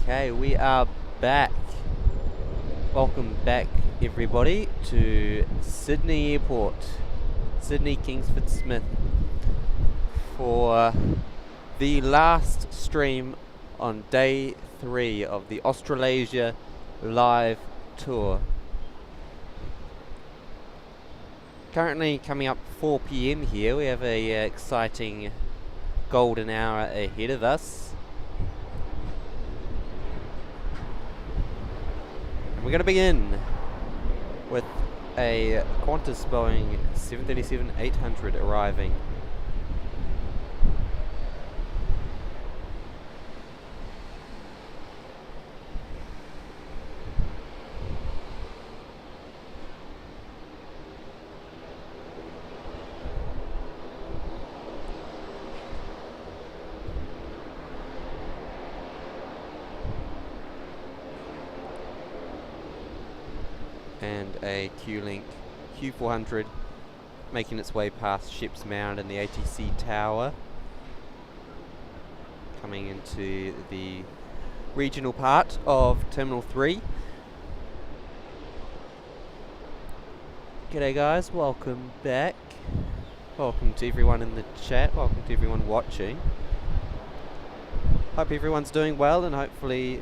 Okay, we are back. Welcome back, everybody, to Sydney Airport, Sydney Kingsford Smith, for the last stream on day 3 of the Australasia live tour. Currently coming up 4 PM here. We have a exciting golden hour ahead of us. We're going to begin with a Qantas Boeing 737-800 arriving. And a Q-Link Q400 making its way past Ship's Mound and the ATC Tower, coming into the regional part of Terminal 3. G'day guys, welcome back. Welcome to everyone in the chat, welcome to everyone watching. Hope everyone's doing well, and hopefully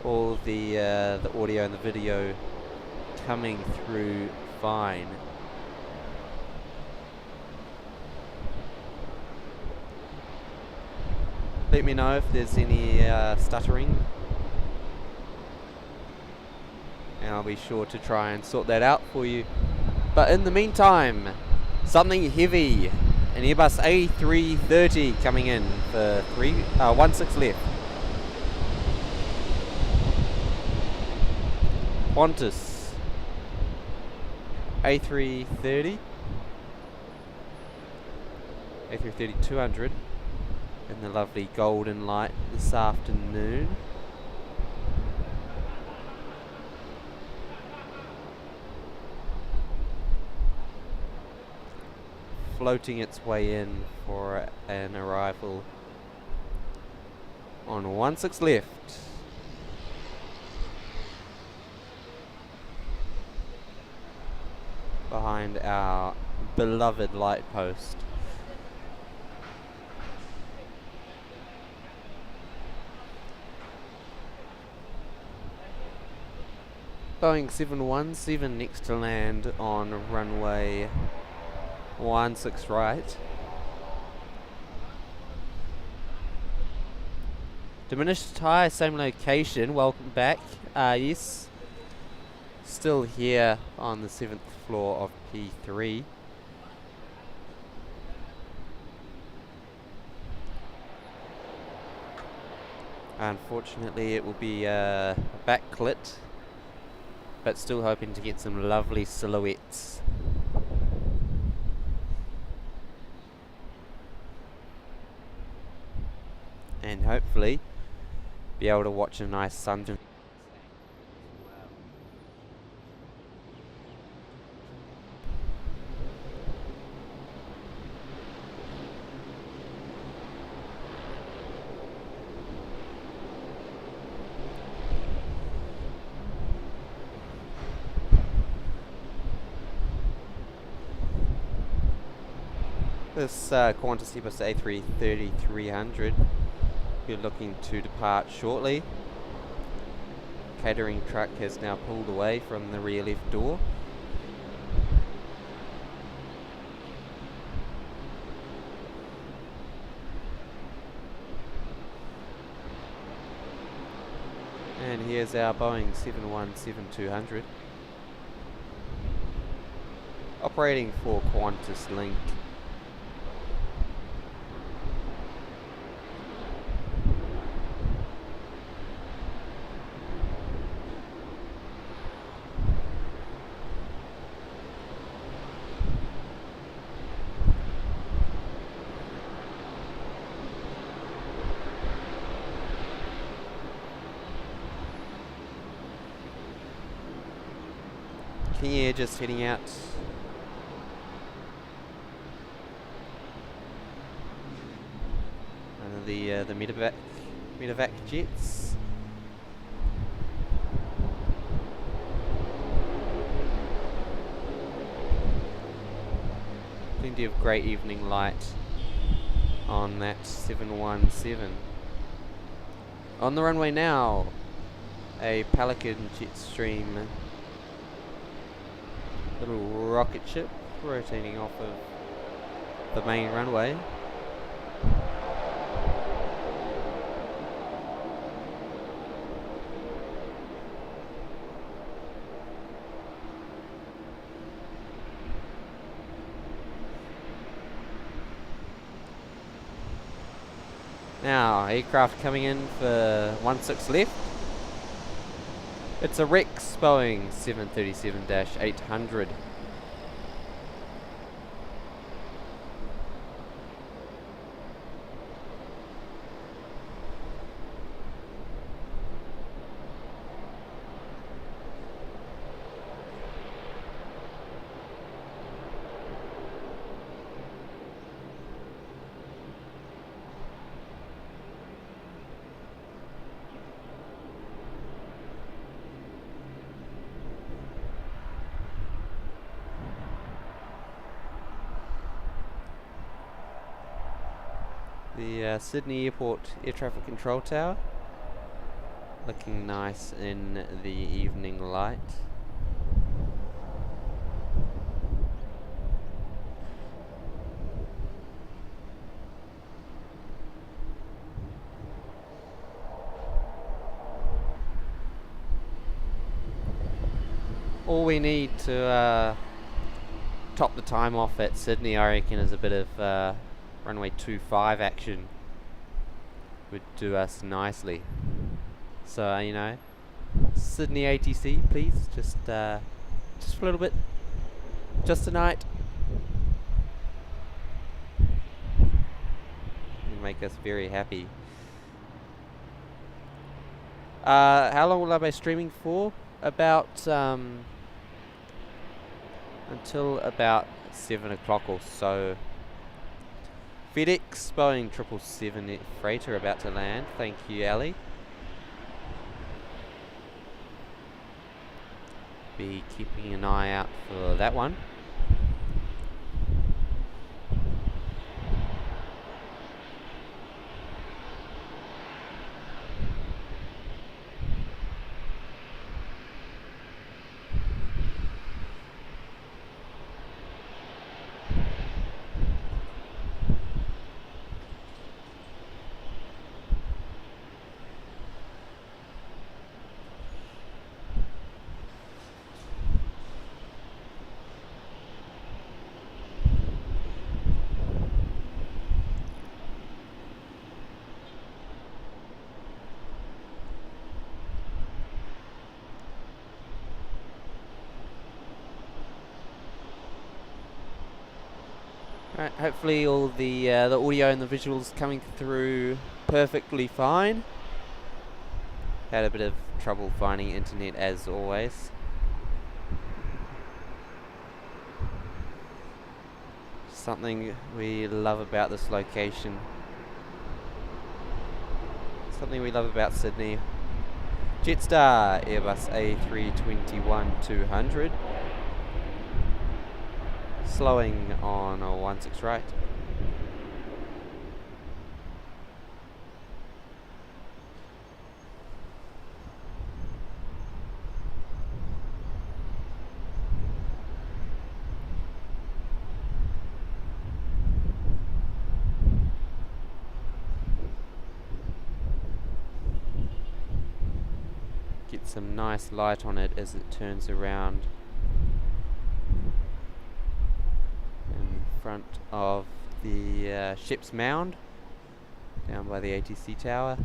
all the audio and the video coming through fine. Let me know if there's any stuttering, and I'll be sure to try and sort that out for you. But in the meantime, something heavy, an Airbus A380 coming in for 16 left. Qantas A330, A330-200 in the lovely golden light this afternoon. Floating its way in for an arrival on 16 left. Behind our beloved light post. Boeing 717 next to land on runway 16 right. Diminished Tire, same location, welcome back. Yes, still here on the 7th floor of P3. Unfortunately it will be backlit, but still hoping to get some lovely silhouettes. And hopefully be able to watch a nice sunset. This Qantas Airbus A330-300, you're looking to depart shortly. Catering truck has now pulled away from the rear left door. And here's our Boeing 717-200 operating for Qantas Link. Here, just heading out. The medevac jets. Plenty of great evening light on that 717. On the runway now, a Pelican Jetstream little rocket ship rotating off of the main runway. Now, aircraft coming in for 16 left. It's a Rex Boeing 737-800. The Sydney Airport Air Traffic Control Tower, looking nice in the evening light. All we need to top the time off at Sydney, I reckon, is a bit of runway 25 action. Would do us nicely. So you know, Sydney ATC, please, just for a little bit, just tonight. It'll make us very happy. How long will I be streaming for? About until about 7 o'clock or so. FedEx Boeing 777 freighter about to land. Thank you, Ali. Be keeping an eye out for that one. Right, hopefully all the audio and the visuals coming through perfectly fine. Had a bit of trouble finding internet as always. Something we love about this location. Something we love about Sydney. Jetstar Airbus A321-200. Slowing on a 16 right. Get some nice light on it as it turns around in front of the ship's mound down by the ATC tower.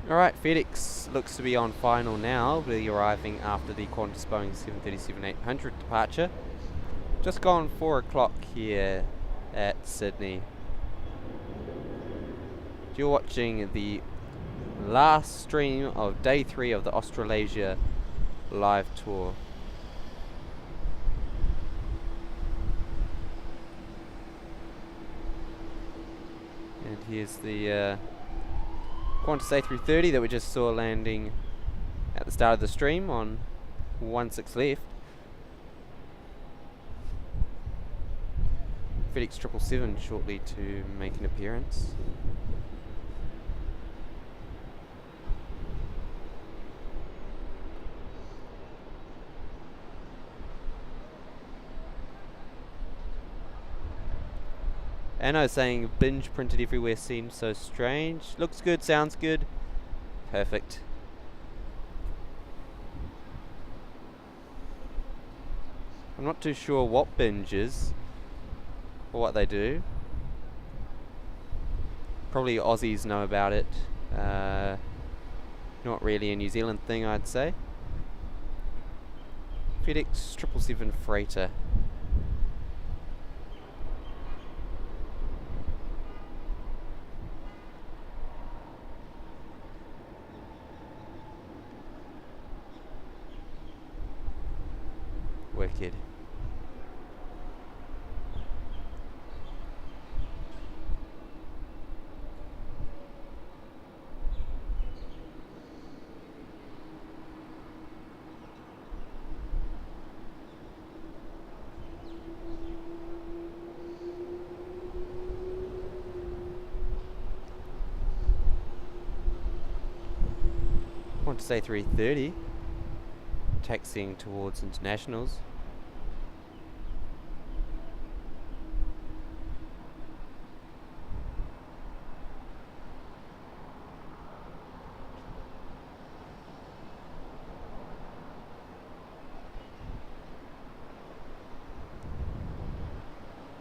Alright, FedEx looks to be on final now. We'll be arriving after the Qantas Boeing 737-800 departure. Just gone 4 o'clock here at Sydney. You're watching the last stream of day 3 of the Australasia live tour. And here's the Qantas A380 that we just saw landing at the start of the stream on 16 left. FedEx 777 shortly to make an appearance. And I was saying binge printed everywhere seems so strange. Looks good, sounds good. Perfect. I'm not too sure what binge is or what they do. Probably Aussies know about it. Not really a New Zealand thing, I'd say. FedEx 777 freighter. Wicked. Qantas A380 taxiing towards internationals.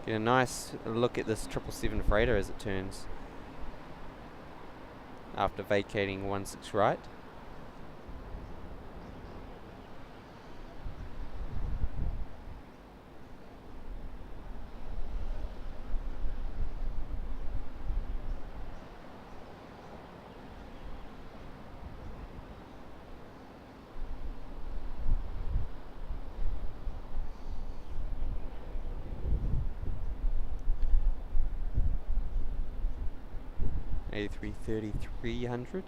Get a nice look at this 777 freighter as it turns after vacating 16 right. A330-300.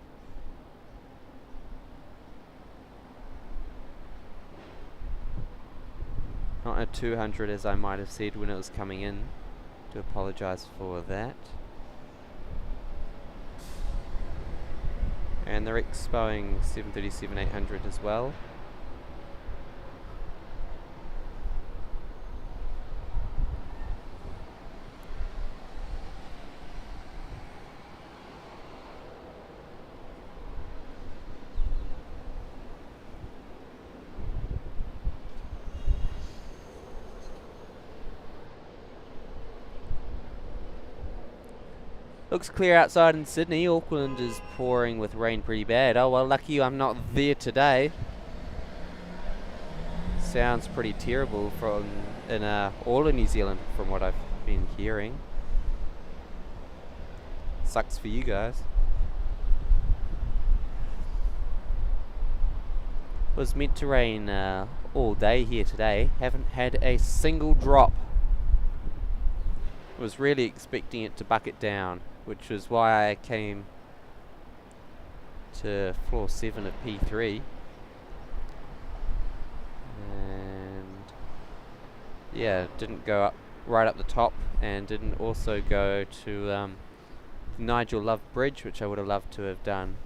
Not a 200 as I might have said when it was coming in. Do apologise for that. And the Rex Boeing 737-800 as well. Looks clear outside in Sydney. Auckland is pouring with rain pretty bad. Oh well, lucky you I'm not there today. Sounds pretty terrible in all of New Zealand from what I've been hearing. Sucks for you guys. Was meant to rain all day here today. Haven't had a single drop. Was really expecting it to bucket down, which was why I came to floor 7 of P3. And yeah, didn't go up right up the top, and didn't also go to the Nigel Love Bridge, which I would have loved to have done.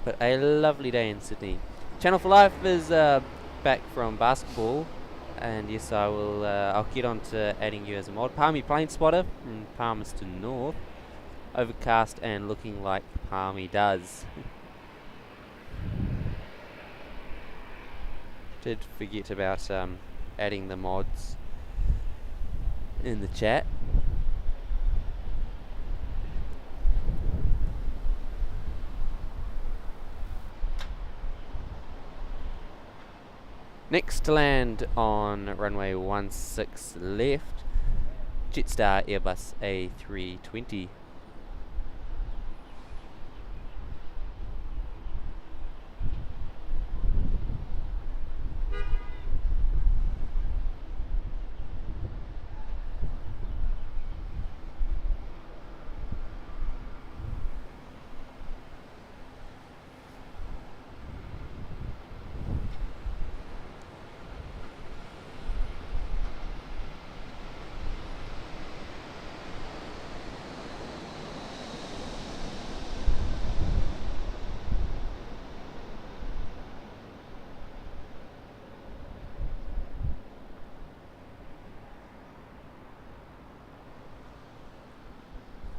But a lovely day in Sydney. Channel for Life is back from basketball, and yes, I will. I'll get on to adding you as a mod. Palmy Plain Spotter from Palmerston North, overcast and looking like Palmy does. Did forget about adding the mods in the chat. Next to land on runway 16 left, Jetstar Airbus A320.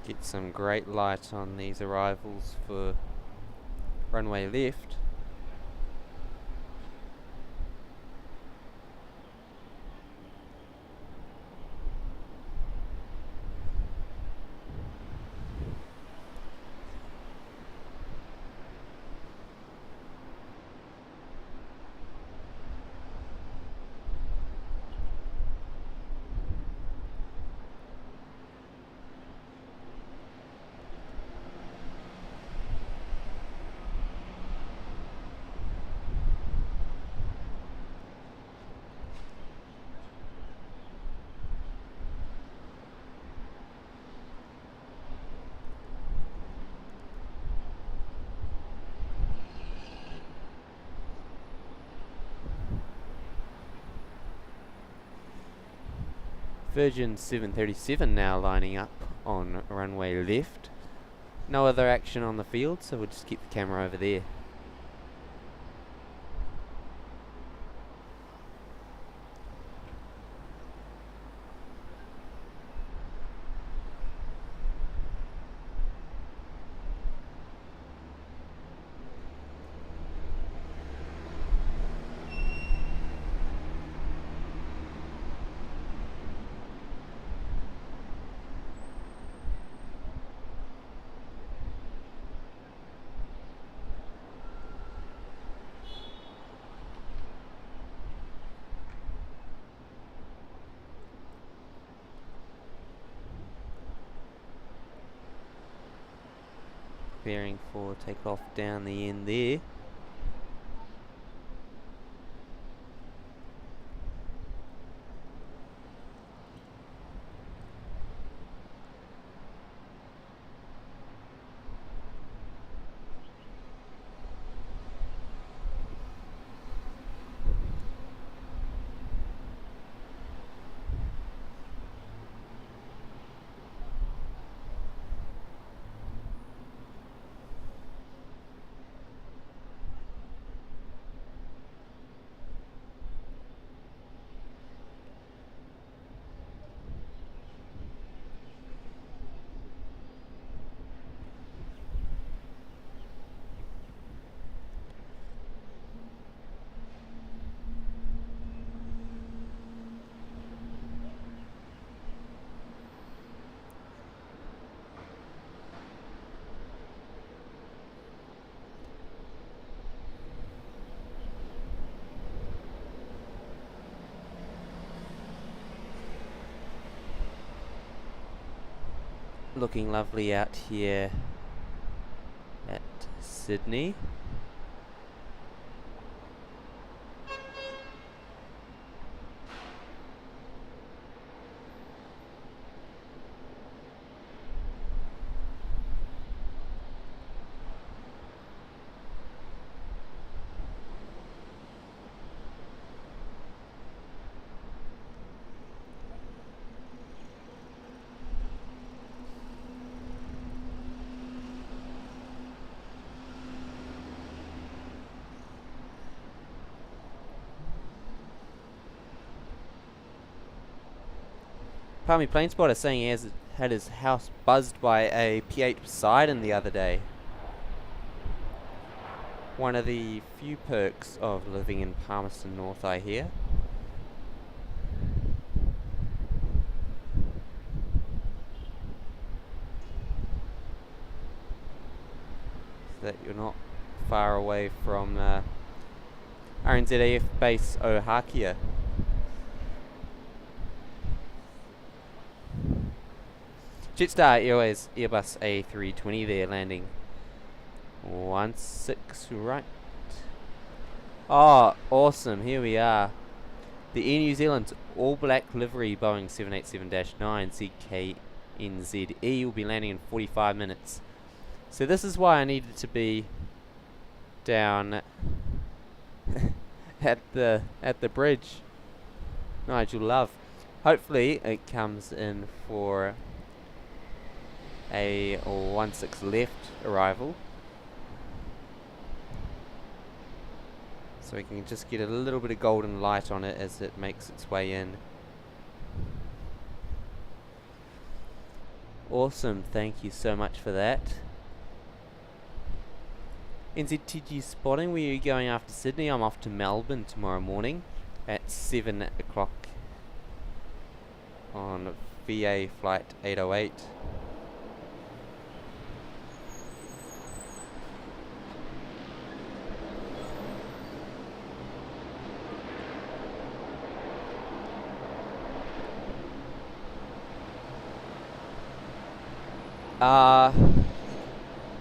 Get some great light on these arrivals for runway left. Virgin 737 now lining up on runway left. No other action on the field, so we'll just keep the camera over there. Preparing for takeoff down the end there. Looking lovely out here at Sydney. Palmy Plane Spotter saying he has had his house buzzed by a P8 Poseidon the other day. One of the few perks of living in Palmerston North, I hear. So that you're not far away from RNZAF base Ohakia. Jetstar Airways Airbus A380 there, landing 16 right. Oh, awesome, here we are. The Air New Zealand's all black livery Boeing 787-9 ZKNZE will be landing in 45 minutes. So this is why I needed to be down at the bridge. Nigel Love. Hopefully it comes in for a 16 left arrival, so we can just get a little bit of golden light on it as it makes its way in. Awesome, thank you so much for that. NZTG spotting, where are you going after Sydney? I'm off to Melbourne tomorrow morning at 7 o'clock on VA flight 808.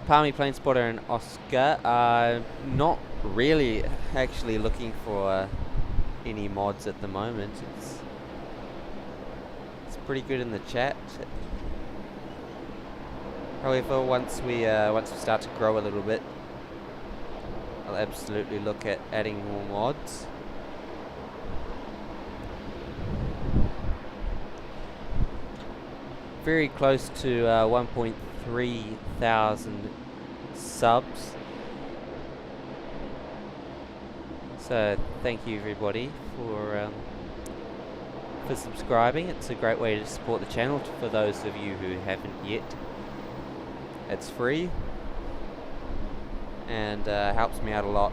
Palmy Plane Spotter and Oscar. Not really actually looking for any mods at the moment. It's pretty good in the chat. However, once we start to grow a little bit, I'll absolutely look at adding more mods. Very close to 1.3 thousand subs. So thank you everybody for subscribing. It's a great way to support the channel for those of you who haven't yet. It's free and helps me out a lot.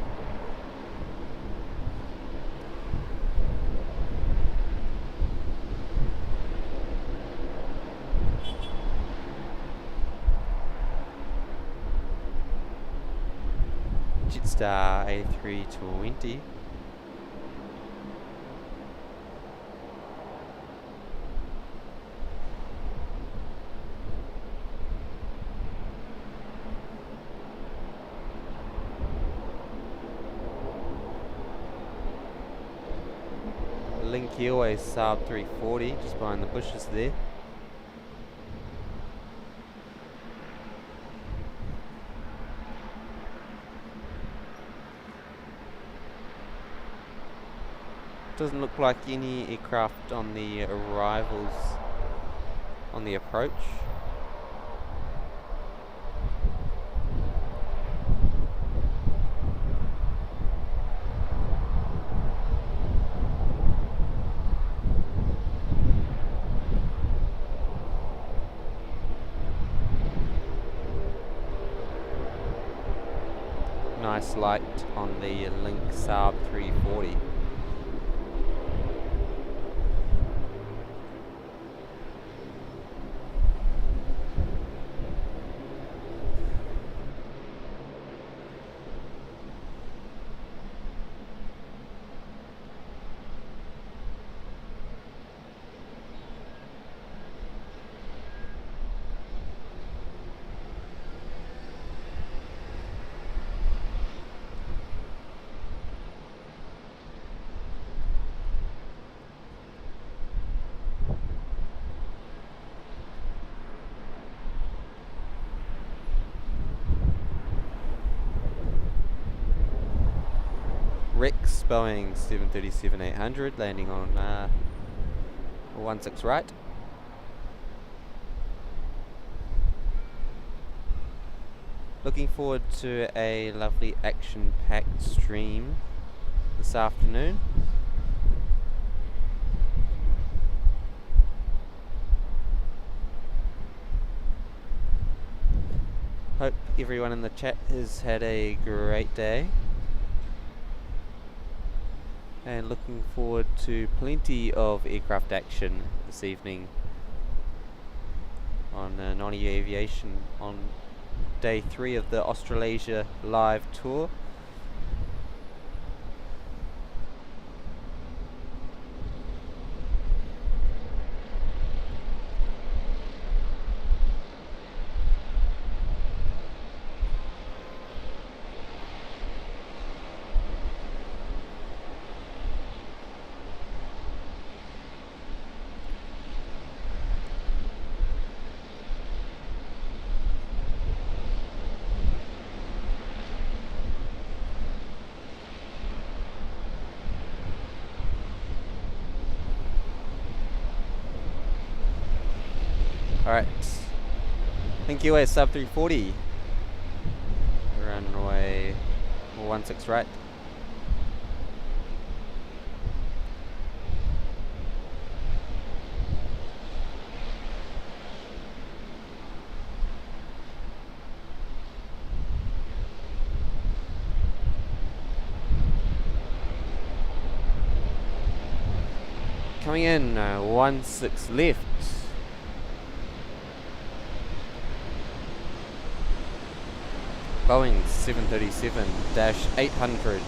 Jetstar A380. Link Airways Saab 340 just behind the bushes there. Doesn't look like any aircraft on the arrivals on the approach. Nice light on the Link Saab 340. Rex Boeing 737-800 landing on 16 right. Looking forward to a lovely action-packed stream this afternoon. Hope everyone in the chat has had a great day. And looking forward to plenty of aircraft action this evening on Noni Aviation on day 3 of the Australasia live tour. Alright. Thank you, sub 340. Runway 16 right. Coming in, 16 left. Boeing 737-800.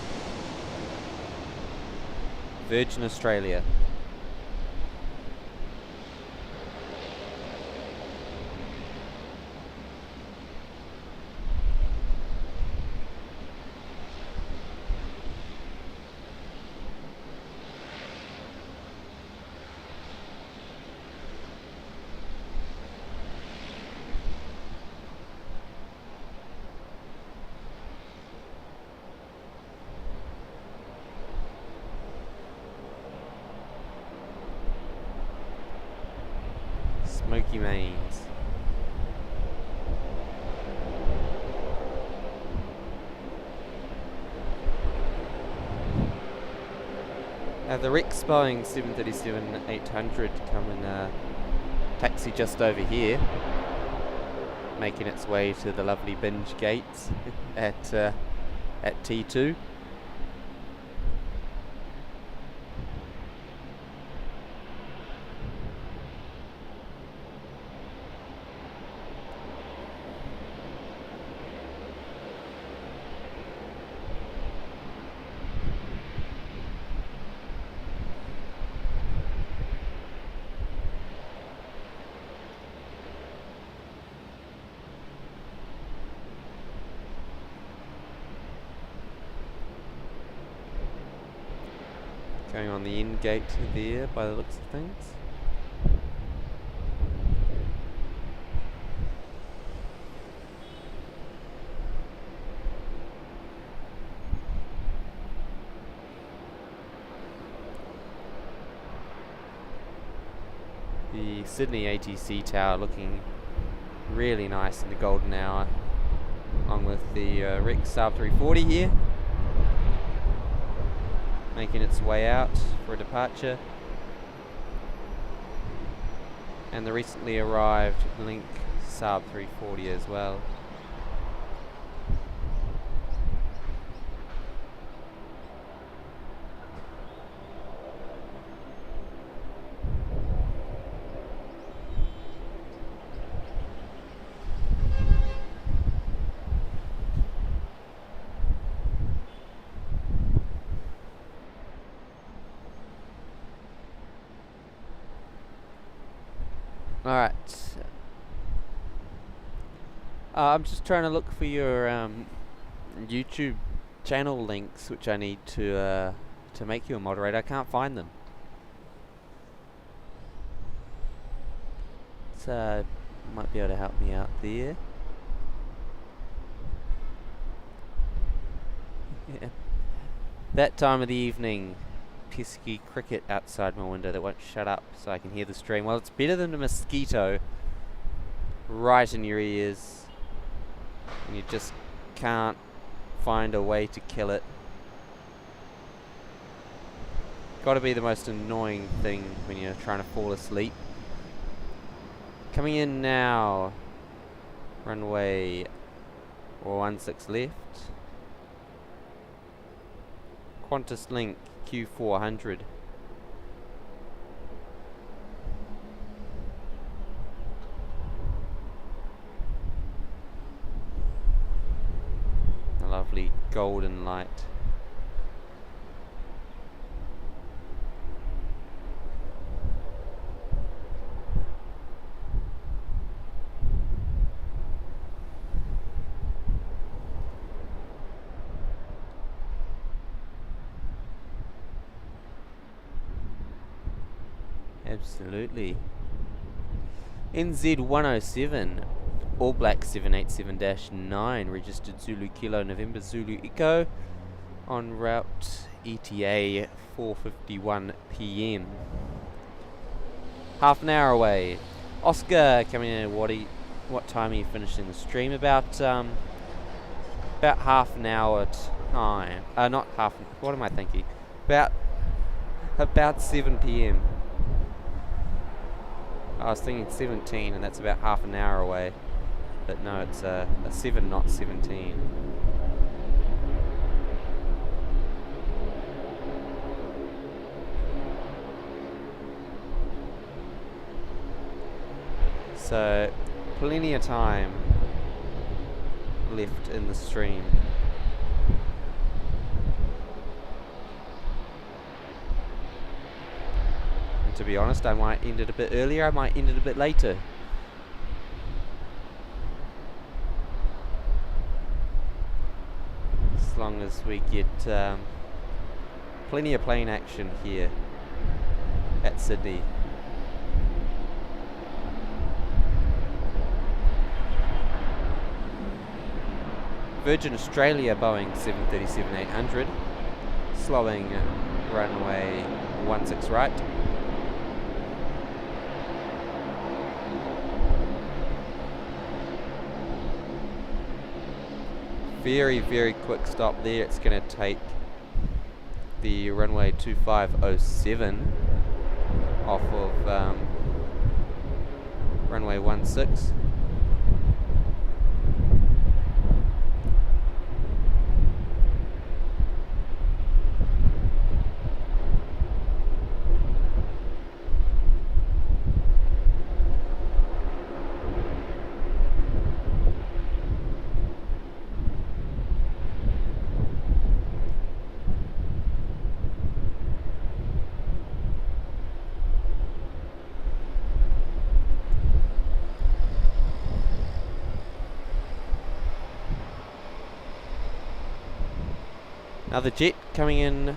Virgin Australia. Smoky Mains. The Rex Boeing 737-800 come in taxi just over here, making its way to the lovely binge gates at T2. Going on the in gate there by the looks of things. The Sydney ATC tower looking really nice in the golden hour, along with the Rex Sub 340 here, making its way out for a departure, and the recently arrived Link Sub 340 as well. Alright. I'm just trying to look for your YouTube channel links, which I need to make you a moderator. I can't find them. So might be able to help me out there. Yeah. That time of the evening, pesky cricket outside my window that won't shut up so I can hear the stream. Well, it's better than a mosquito right in your ears and you just can't find a way to kill it. Gotta be the most annoying thing when you're trying to fall asleep. Coming in now, runway 16 left. Qantas Link Q400. A lovely golden light. Absolutely. NZ 107, All Black 787-9, registered Zulu Kilo November Zulu Echo, en route ETA 4:51 PM. Half an hour away. Oscar coming in. What time are you finishing the stream? About half an hour time. Not half. What am I thinking? About 7 p.m. I was thinking 17, and that's about half an hour away. But no, it's a 7, not 17. So, plenty of time left in the stream. And to be honest, I might end it a bit earlier, I might end it a bit later. As long as we get plenty of plane action here at Sydney. Virgin Australia Boeing 737-800 slowing runway 16 right. Very, very quick stop there. It's going to take the runway 2507 off of runway 16. Another jet coming in.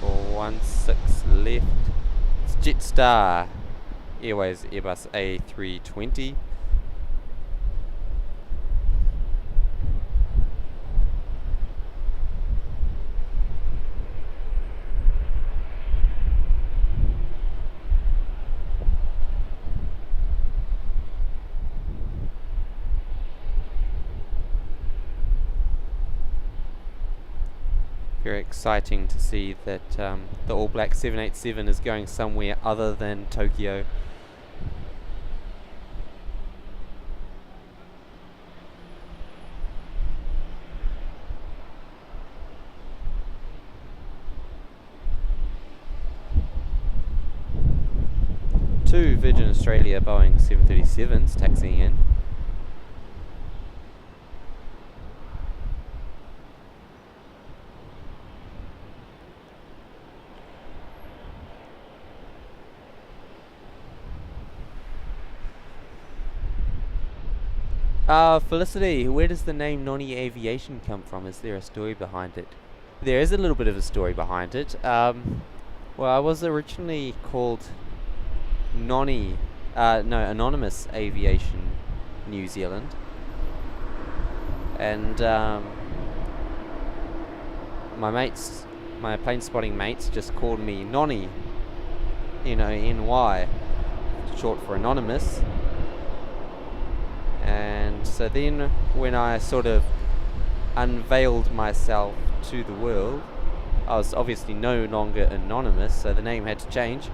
For 16 left. It's Jetstar Airways Airbus A380. Very exciting to see that the All Black 787 is going somewhere other than Tokyo. Two Virgin Australia Boeing 737s taxiing in. Felicity, where does the name Nonny Aviation come from? Is there a story behind it? There is a little bit of a story behind it. Well, I was originally called Anonymous Aviation New Zealand. And my plane spotting mates just called me Nonny, N-Y, short for Anonymous. And so then when I sort of unveiled myself to the world, I was obviously no longer anonymous, so the name had to change.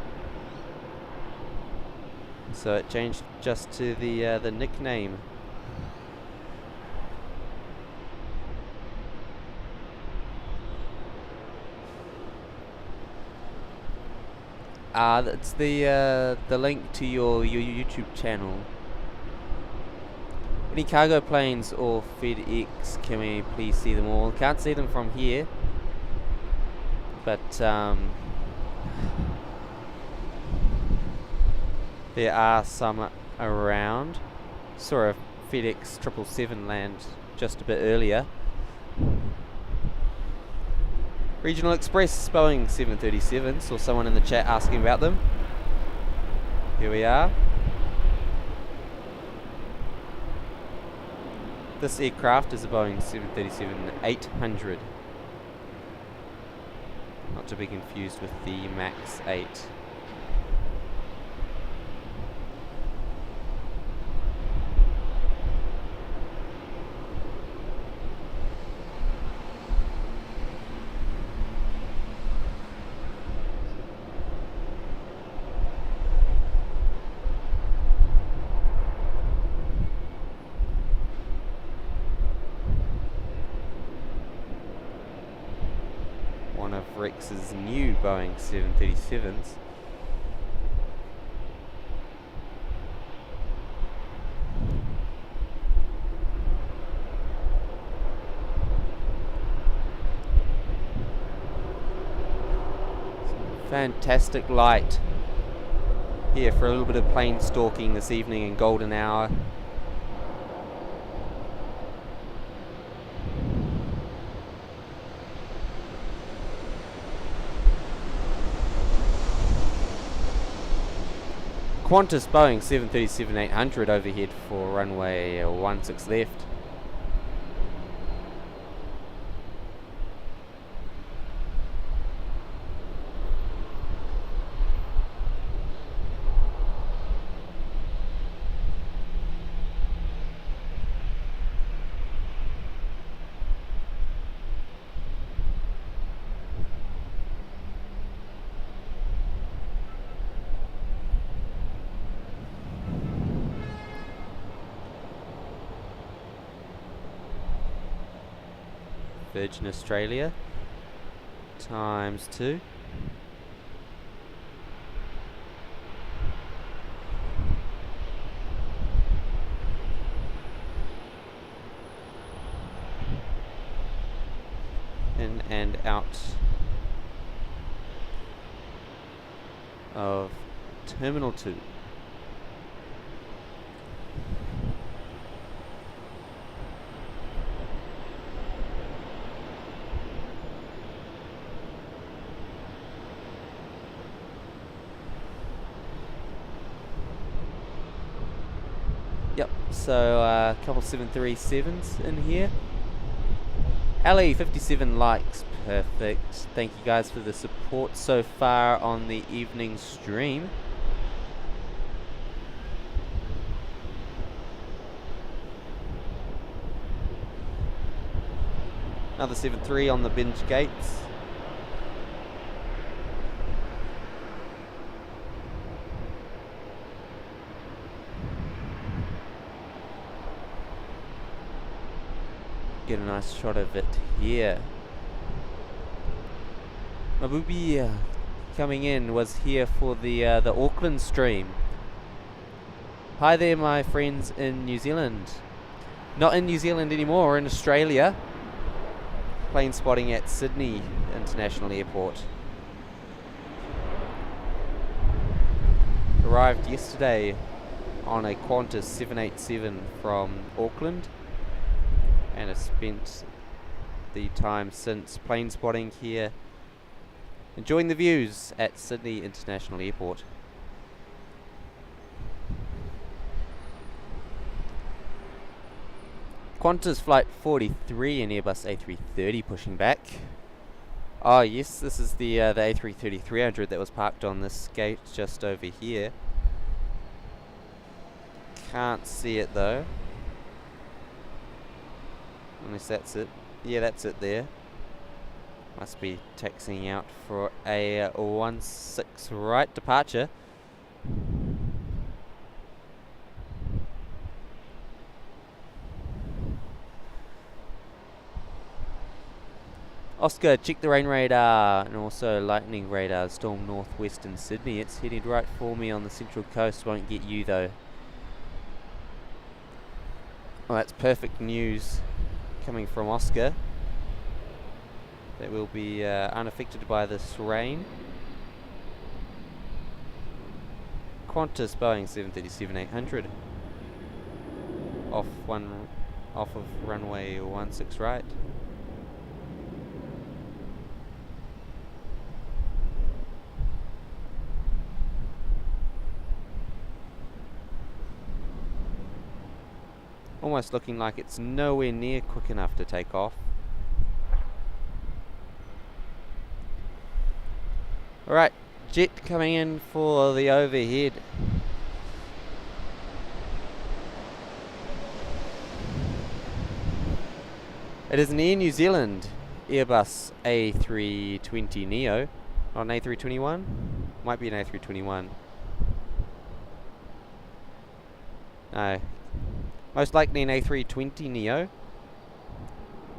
So it changed just to the nickname. That's the link to your YouTube channel. Any cargo planes or FedEx, can we please see them all? Can't see them from here, but there are some around. Saw a FedEx 777 land just a bit earlier. Regional Express Boeing 737, saw someone in the chat asking about them. Here we are. This aircraft is a Boeing 737-800. Not to be confused with the Max 8. Rex's new Boeing 737s. Fantastic light here for a little bit of plane stalking this evening in golden hour. Qantas Boeing 737-800 overhead for runway 16 left. Virgin Australia ×2. In and out of Terminal 2. Yep, so a couple 737s in here. LE57 likes, perfect. Thank you guys for the support so far on the evening stream. Another 7-3 on the binge gates. Get a nice shot of it here. Mabubi coming in was here for the Auckland stream. Hi there, my friends in New Zealand. Not in New Zealand anymore, in Australia. Plane spotting at Sydney International Airport. Arrived yesterday on a Qantas 787 from Auckland, and have spent the time since plane spotting here, enjoying the views at Sydney International Airport. Qantas Flight 43 and Airbus A380 pushing back. Oh yes, this is the A330-300 that was parked on this gate just over here. Can't see it though. Unless that's it. Yeah, that's it there. Must be taxiing out for a 16 right departure. Oscar, check the rain radar and also lightning radar. Storm northwestern Sydney. It's heading right for me on the central coast. Won't get you though. Well, that's perfect news coming from Oscar. That will be unaffected by this rain. Qantas Boeing 737-800 off of runway 16 right. Almost looking like it's nowhere near quick enough to take off. Alright, jet coming in for the overhead. It is an Air New Zealand Airbus A320 Neo. Not an A321? Might be an A321. No. Most likely an A320 Neo.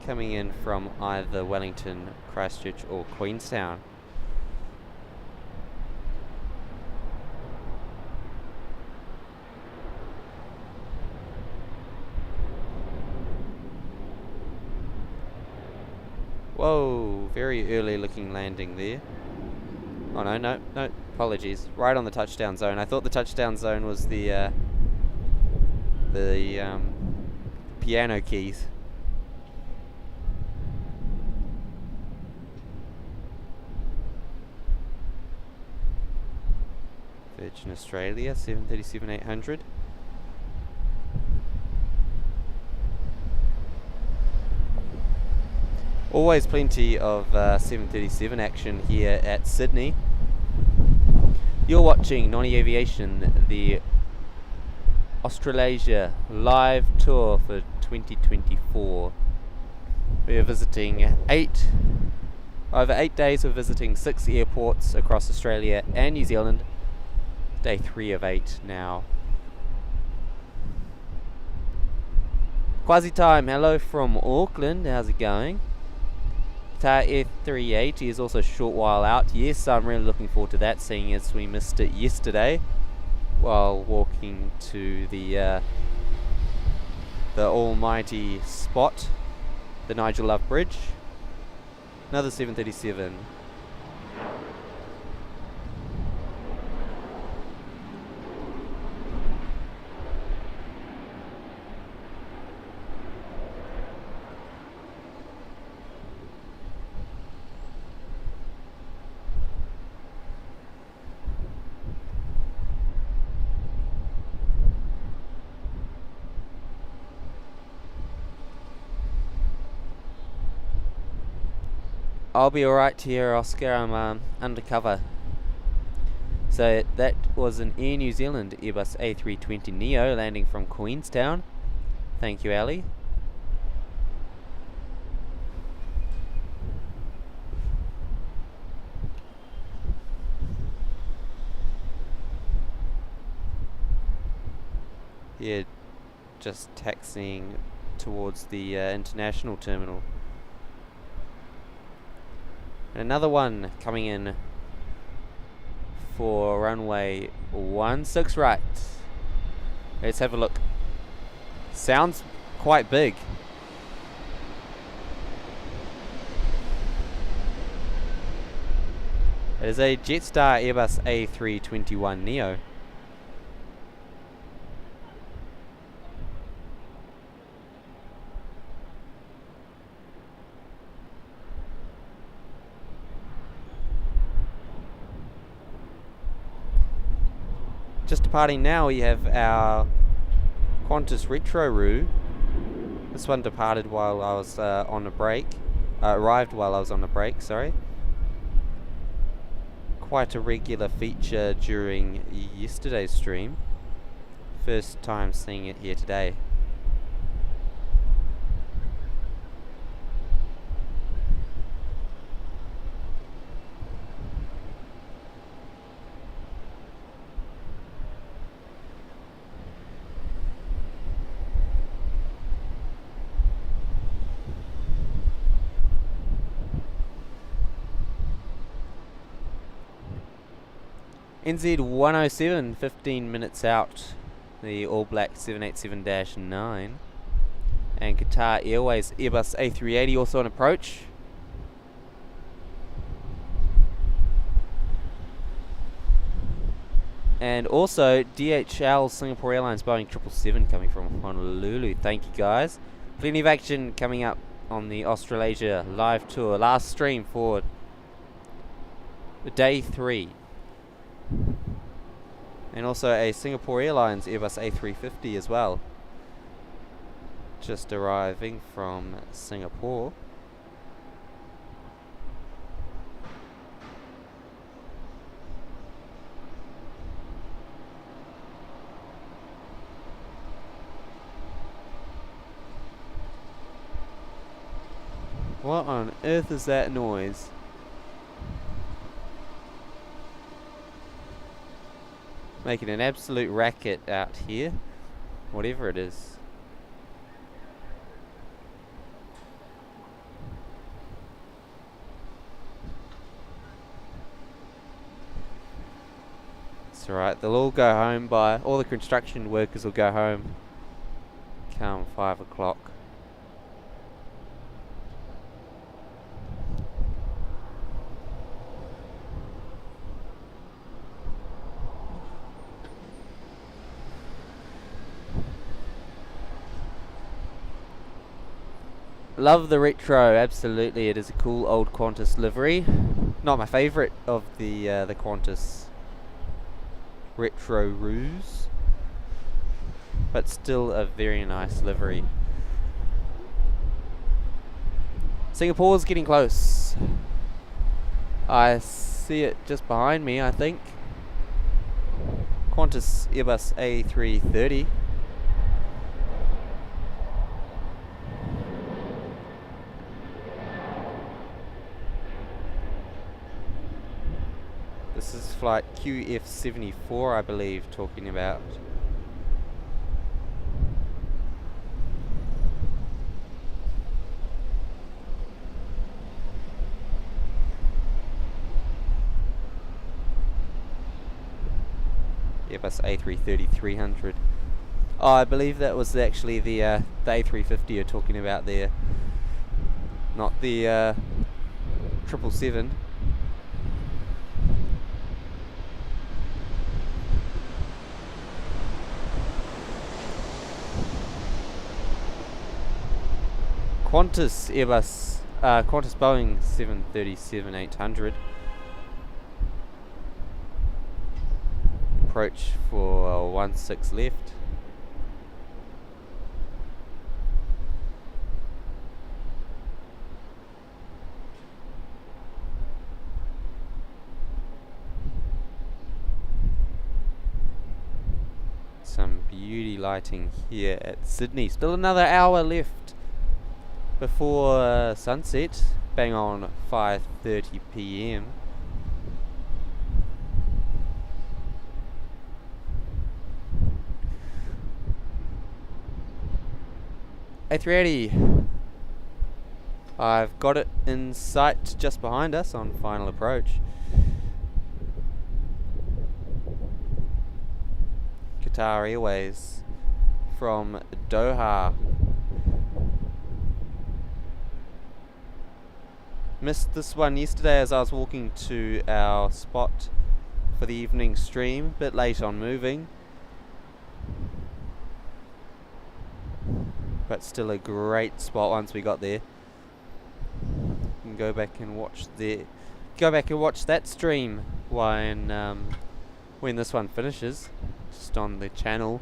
Coming in from either Wellington, Christchurch or Queenstown. Whoa, very early looking landing there. Oh no, apologies. Right on the touchdown zone. I thought the touchdown zone was the piano keys. Virgin Australia 737-800. Always plenty of 737 action here at Sydney. You're watching Nonny Aviation, the Australasia live tour for 2024. We're visiting over 8 days we're visiting 6 airports across Australia and New Zealand. Day 3 of 8 now. Quasi time, hello from Auckland, how's it going? Qatar A380 is also a short while out. Yes, I'm really looking forward to that, seeing as we missed it yesterday while walking to the almighty spot, the Nigel Love Bridge. Another 737. I'll be alright here, Oscar. I'm undercover. So that was an Air New Zealand Airbus A320 Neo landing from Queenstown. Thank you, Ali. Yeah, just taxiing towards the international terminal. And another one coming in for runway 16 right. Let's have a look. Sounds quite big. It is a Jetstar Airbus A321 Neo. Just departing now, we have our Qantas Retro Roo. This one departed while I was on a break. Arrived while I was on a break, sorry. Quite a regular feature during yesterday's stream. First time seeing it here today. NZ 107, 15 minutes out, the All Black 787-9. And Qatar Airways Airbus A380 also on approach. And also DHL Singapore Airlines Boeing 777 coming from Honolulu. Thank you guys. Plenty of action coming up on the Australasia live tour. Last stream for day 3. And also a Singapore Airlines Airbus A350 as well. Just arriving from Singapore. What on earth is that noise? Making an absolute racket out here. Whatever it is. It's alright, they'll all go home by... all the construction workers will go home come 5 o'clock. Love the retro, absolutely. It is a cool old Qantas livery. Not my favourite of the Qantas retro roos, but still a very nice livery. Singapore's getting close. I see it just behind me, I think. Qantas Airbus A380. This is flight QF74, I believe, talking about. Airbus A330-300. Oh, I believe that was actually the A350 you're talking about there. Not the 777. Qantas Airbus, Qantas Boeing 737-800. Approach for 16 left. Some beauty lighting here at Sydney. Still another hour left before sunset, bang on 5:30 p.m. A380. I've got it in sight just behind us on final approach. Qatar Airways from Doha. Missed this one yesterday as I was walking to our spot for the evening stream, a bit late on moving, but still a great spot once we got there. You can go back and watch that stream when this one finishes, just on the channel.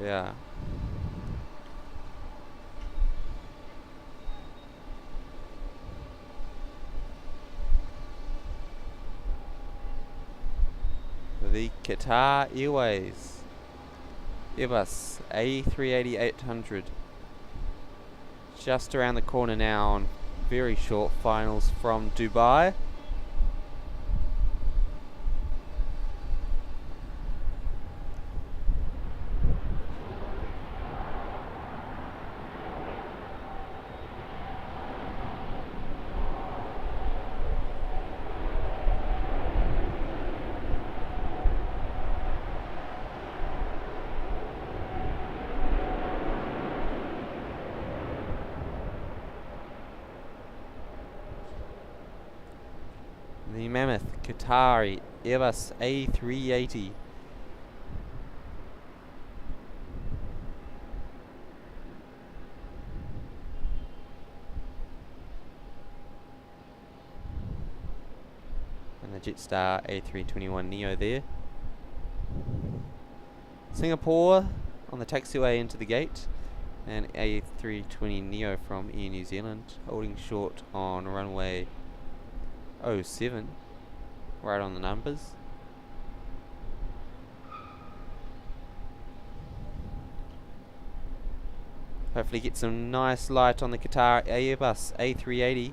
Yeah. The Qatar Airways Airbus A380-800 just around the corner now on very short finals from Dubai. The mammoth Qatari Airbus A380. Jetstar A321neo there. Singapore on the taxiway into the gate, and A320neo from Air New Zealand holding short on runway 07, right on the numbers. Hopefully get some nice light on the Qatar Airbus A380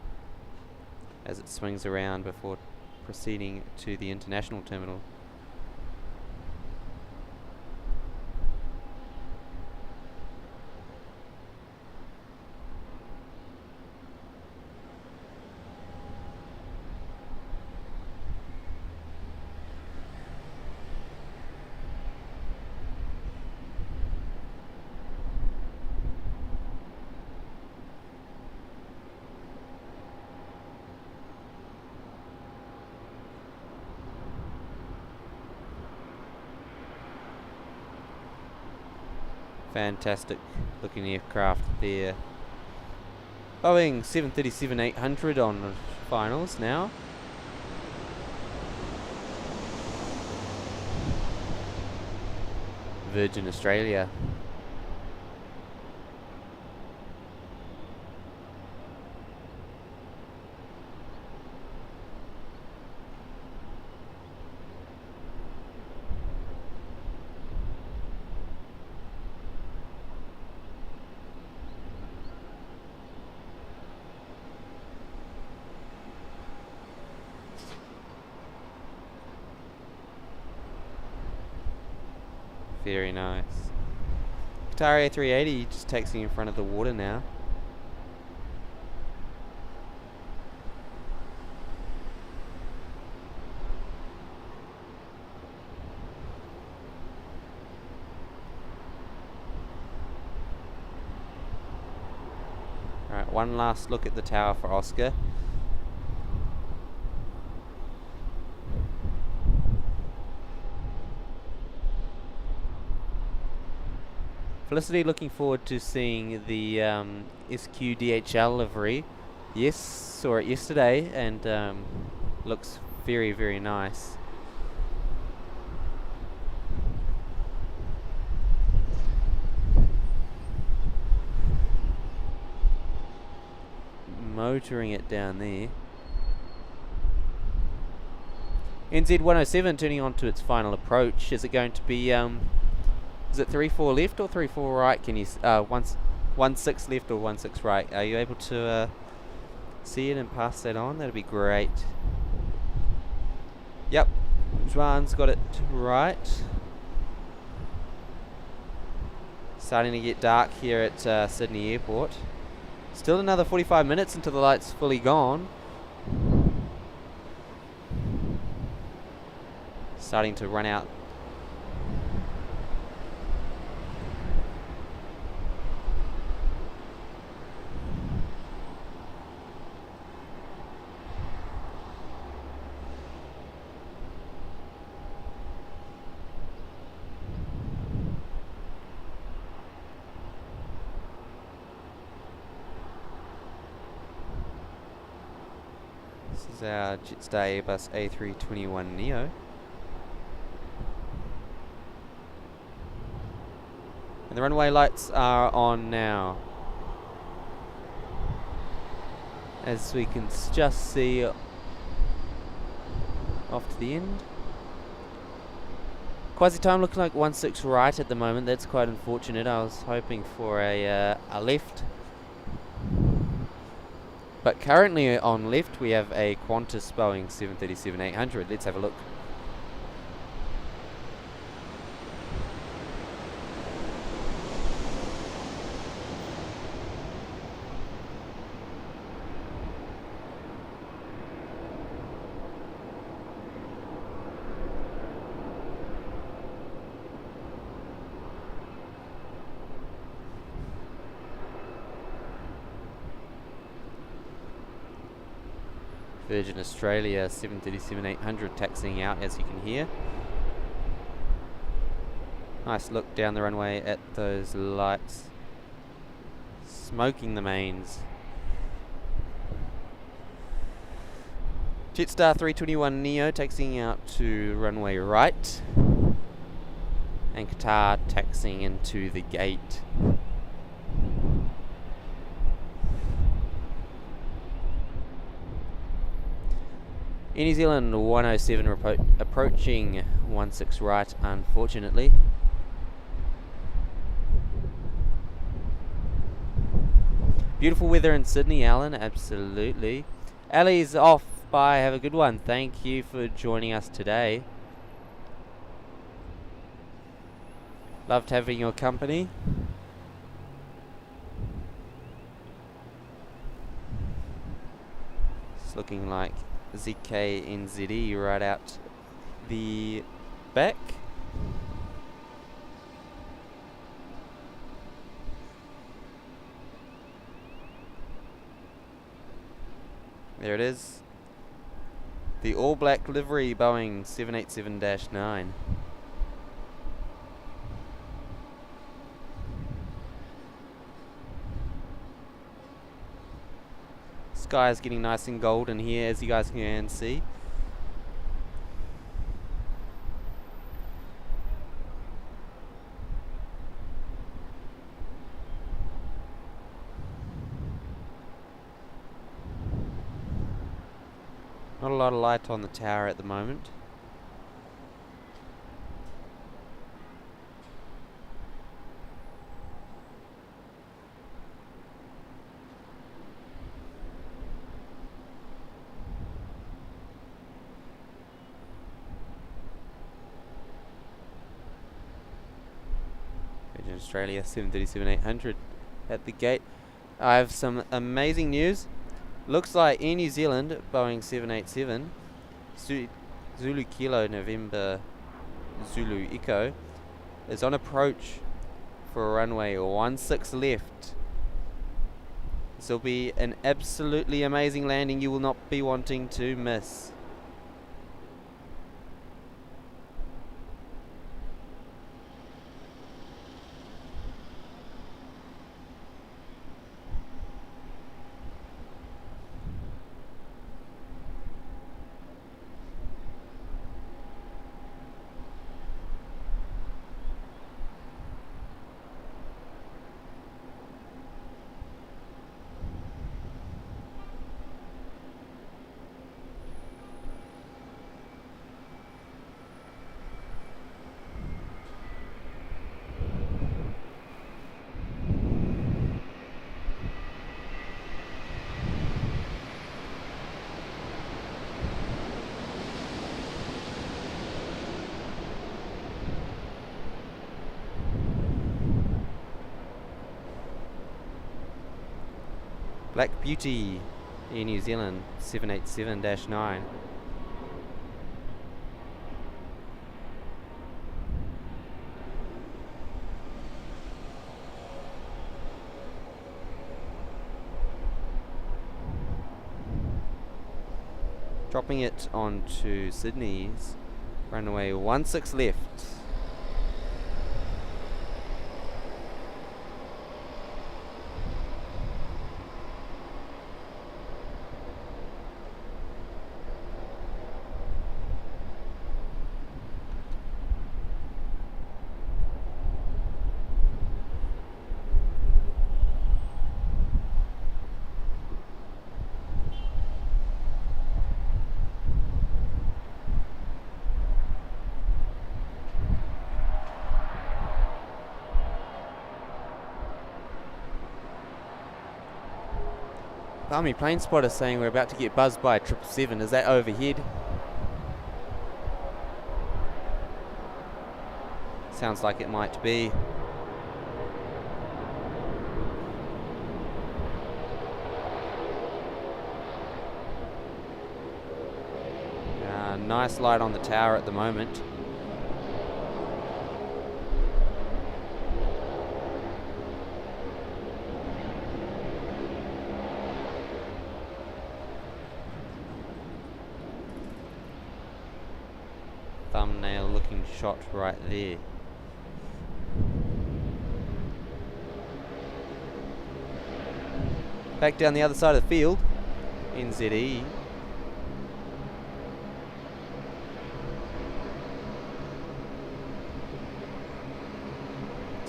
as it swings around before proceeding to the international terminal. Fantastic looking aircraft there. Boeing 737-800 on finals now. Virgin Australia. Very nice. Qatar A380 just taxiing in front of the water now. Alright, one last look at the tower for Oscar. Felicity looking forward to seeing the SQDHL livery. Yes, saw it yesterday and looks very, very nice. Motoring it down there. NZ 107 turning on to its final approach. Is it going to be is it 3-4 left or 3-4 right? Can you 1-6 left or 1-6 right? Are you able to see it and pass that on? That'd be great. Yep, Juan's got it right. Starting to get dark here at Sydney Airport. Still another 45 minutes until the light's fully gone. Starting to run out. This is our Jetstar Airbus A321neo. And the runway lights are on now. As we can just see off to the end. Quasi time looking like 1-6 right at the moment. That's quite unfortunate. I was hoping for a left. But currently on left we have a Qantas Boeing 737-800. Let's have a look. Virgin Australia 737-800 taxiing out, as you can hear. Nice look down the runway at those lights. Smoking the mains. Jetstar 321 Neo taxiing out to runway right, and Qatar taxiing into the gate. Air New Zealand 107 approaching 16 right, unfortunately. Beautiful weather in Sydney, Alan, absolutely. Ali's off. Bye, have a good one. Thank you for joining us today. Loved having your company. It's looking like ZKNZE right out the back. There it is. The all black livery Boeing 787-9. Sky is getting nice and golden here, as you guys can see. Not a lot of light on the tower at the moment. Australia 737-800 at the gate. I have some amazing news. Looks like Air New Zealand Boeing 787 Zulu Kilo November Zulu Echo is on approach for runway 16 left. This will be an absolutely amazing landing you will not be wanting to miss. Black Beauty, Air New Zealand 787-9. Dropping it onto Sydney's runway 16 left. Army plane spotter saying we're about to get buzzed by a 777. Is that overhead? Sounds like it might be. Nice light on the tower at the moment. Thumbnail looking shot right there. Back down the other side of the field, NZE.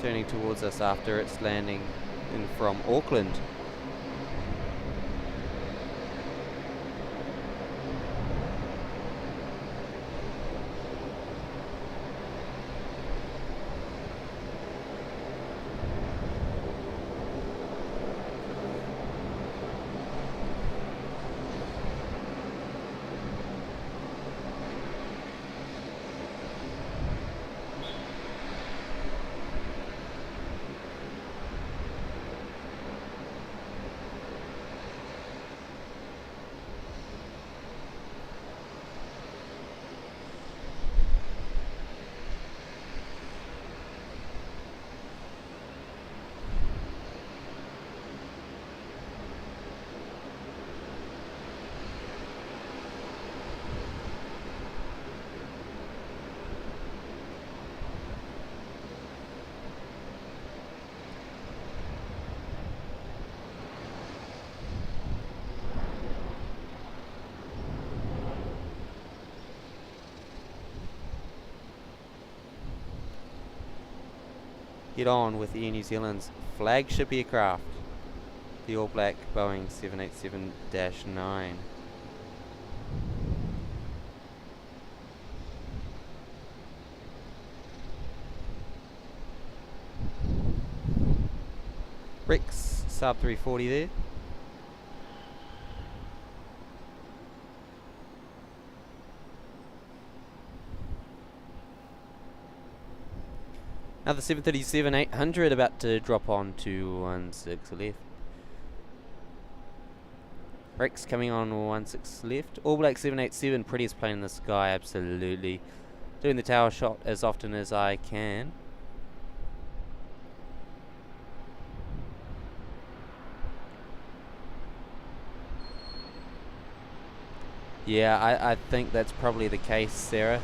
turning towards us after it's landing in from Auckland. Get on with Air New Zealand's flagship aircraft, the all black Boeing 787-9. Rex sub 340 there. Another 737-800 about to drop on to 16 left. Rex coming on 16 left. All black 787, prettiest plane in the sky, absolutely. Doing the tower shot as often as I can. Yeah, I think that's probably the case, Sarah.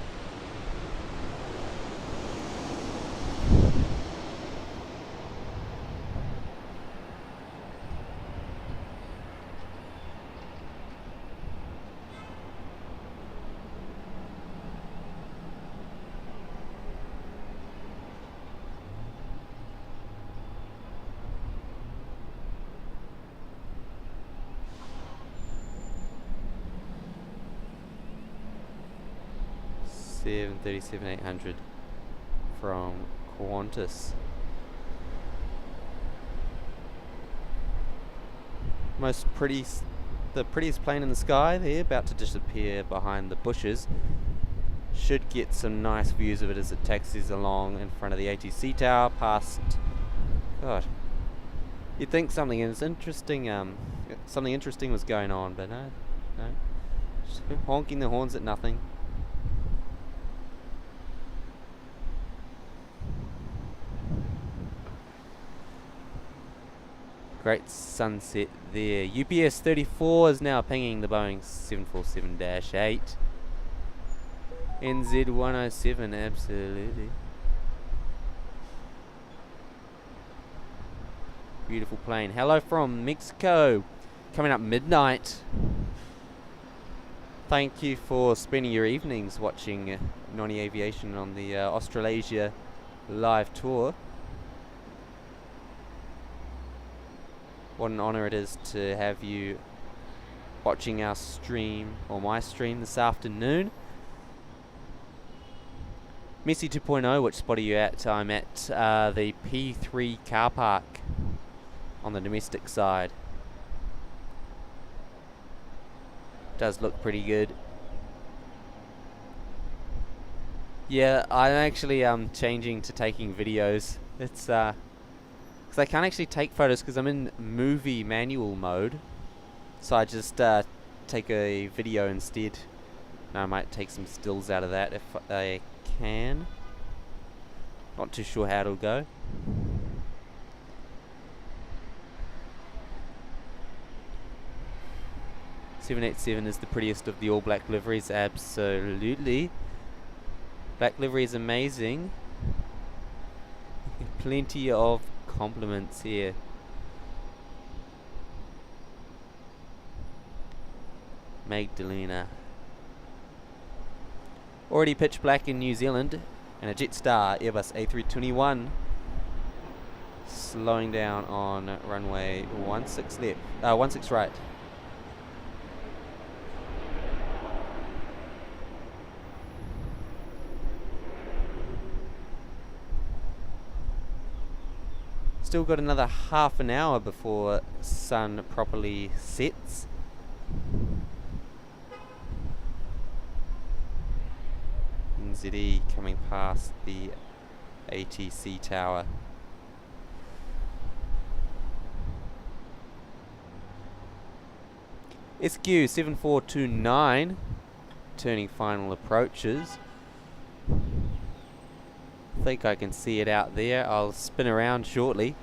Seven 37-800 from Qantas. The prettiest plane in the sky there, about to disappear behind the bushes. Should get some nice views of it as it taxis along in front of the ATC tower past. God, you'd think something interesting was going on, but no, just honking the horns at nothing. Great sunset there. UPS 34 is now pinging the Boeing 747-8. NZ 107, absolutely. Beautiful plane. Hello from Mexico. Coming up midnight. Thank you for spending your evenings watching Nonny Aviation on the Australasia live tour. What an honour it is to have you watching our stream, or my stream, this afternoon. Messi 2.0, which spot are you at? I'm at the P3 car park on the domestic side. Does look pretty good. Yeah, I'm actually changing to taking videos. It's because I can't actually take photos because I'm in movie manual mode, so I just take a video instead. Now I might take some stills out of that if I can. Not too sure how it'll go. .787 is the prettiest of the all black liveries, absolutely. Black livery is amazing. Plenty of compliments here. Magdalena. Already pitch black in New Zealand, and a Jetstar Airbus A321 Slowing down on runway 16 left, 16 right. Still got another half an hour before sun properly sets. NZE coming past the ATC tower. SQ 7429 turning final approaches. I think I can see it out there. I'll spin around shortly.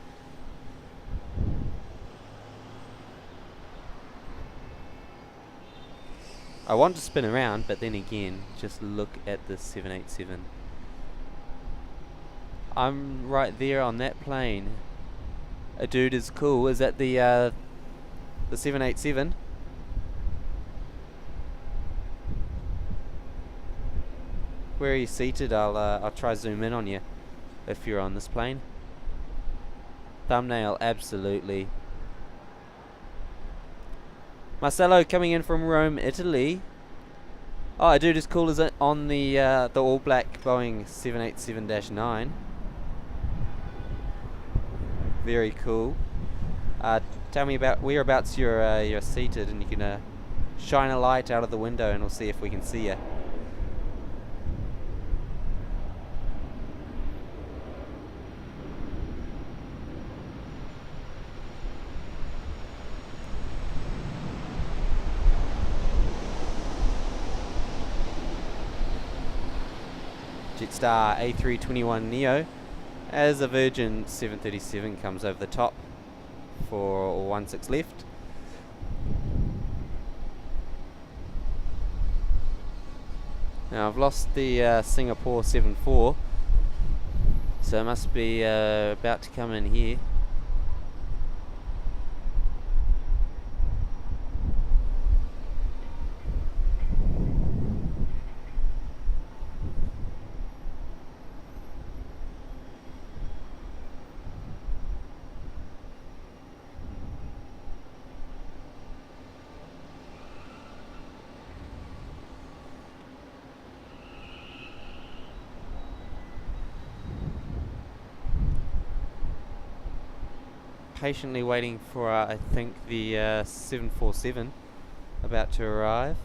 I want to spin around, but then again, just look at the 787. I'm right there on that plane. A dude is cool. Is that the 787? Where are you seated? I'll try zoom in on you if you're on this plane. Thumbnail, absolutely. Marcelo coming in from Rome, Italy. Oh, a dude as cool as it on the all black Boeing 787-9. Very cool. Tell me about whereabouts you're seated, and you can shine a light out of the window, and we'll see if we can see you. Jetstar A321neo as a Virgin 737 comes over the top for 16 left. Now I've lost the Singapore 74, so it must be about to come in here. Patiently waiting for I think the 747 about to arrive.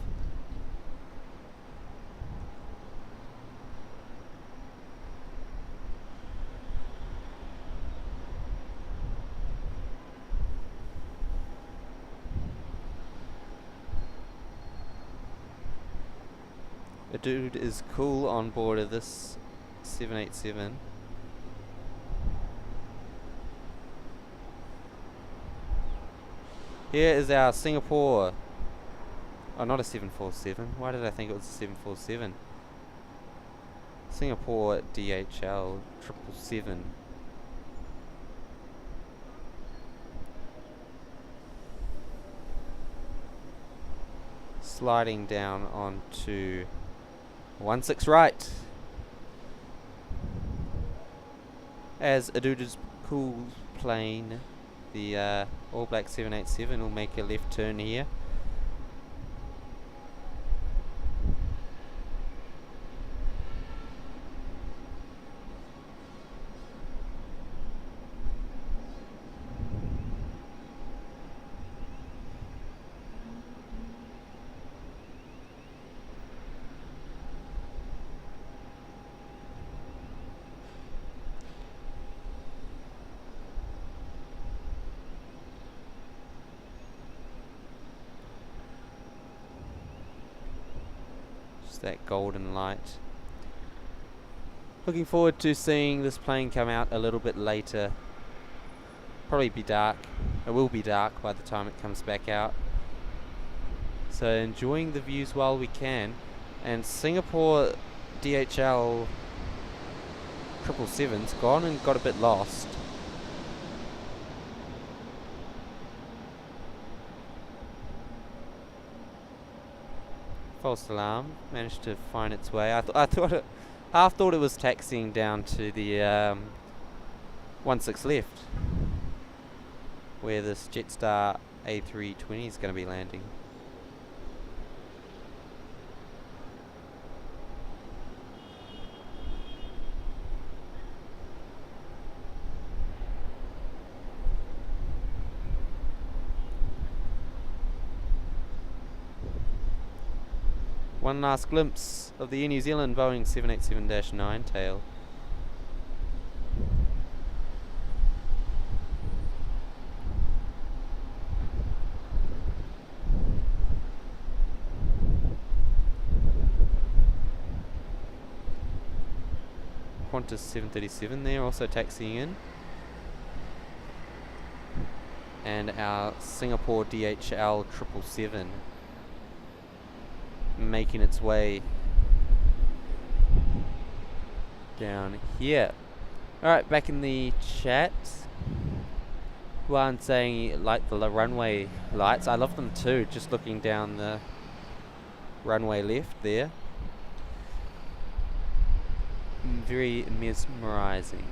A dude is cool on board of this 787. Here is our Singapore. Oh, not a 747. Why did I think it was a 747? Singapore DHL 777. Sliding down onto 16 right. As a dude's cool plane, the all black 787 will make a left turn here. That golden light. Looking forward to seeing this plane come out a little bit later. Probably be dark. It will be dark by the time it comes back out. So enjoying the views while we can. And Singapore DHL 777's gone and got a bit lost. False alarm managed to find its way. I thought it was taxiing down to the 16 left, where this Jetstar A380 is going to be landing. One last glimpse of the Air New Zealand Boeing 787-9 tail. Qantas 737 there, also taxiing in. And our Singapore DHL 777 making its way down here. Alright, back in the chat. One saying like the runway lights. I love them too, just looking down the runway left there. Very mesmerizing.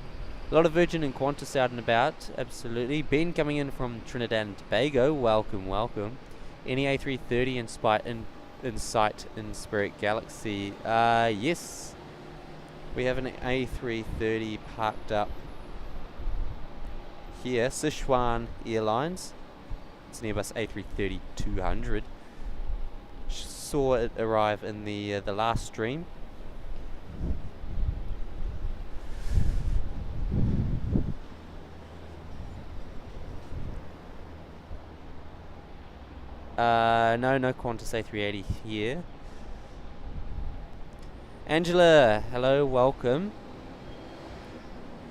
A lot of Virgin and Qantas out and about, absolutely. Ben coming in from Trinidad and Tobago, welcome, welcome. Any A330 in sight in Spirit Galaxy? Yes. We have an A330 parked up here, Sichuan Airlines. It's an Airbus A330-200. Saw it arrive in the last stream. No Qantas A380 here. Angela, hello, welcome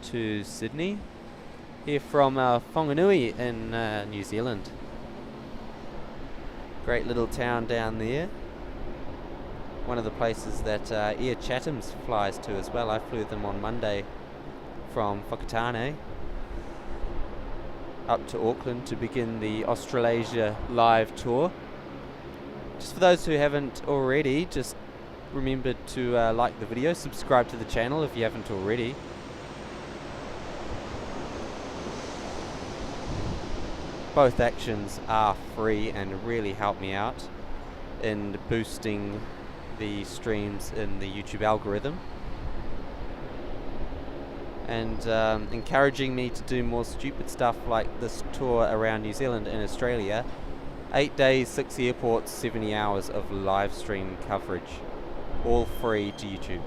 to Sydney. Here from Whanganui in New Zealand. Great little town down there. One of the places that Air Chatham's flies to as well. I flew them on Monday from Whakatane up to Auckland to begin the Australasia live tour. Just for those who haven't already, just remember to like the video, subscribe to the channel if you haven't already. Both actions are free and really help me out in boosting the streams in the YouTube algorithm and encouraging me to do more stupid stuff like this tour around New Zealand and Australia. 8 days, 6 airports, 70 hours of live stream coverage, all free to YouTube.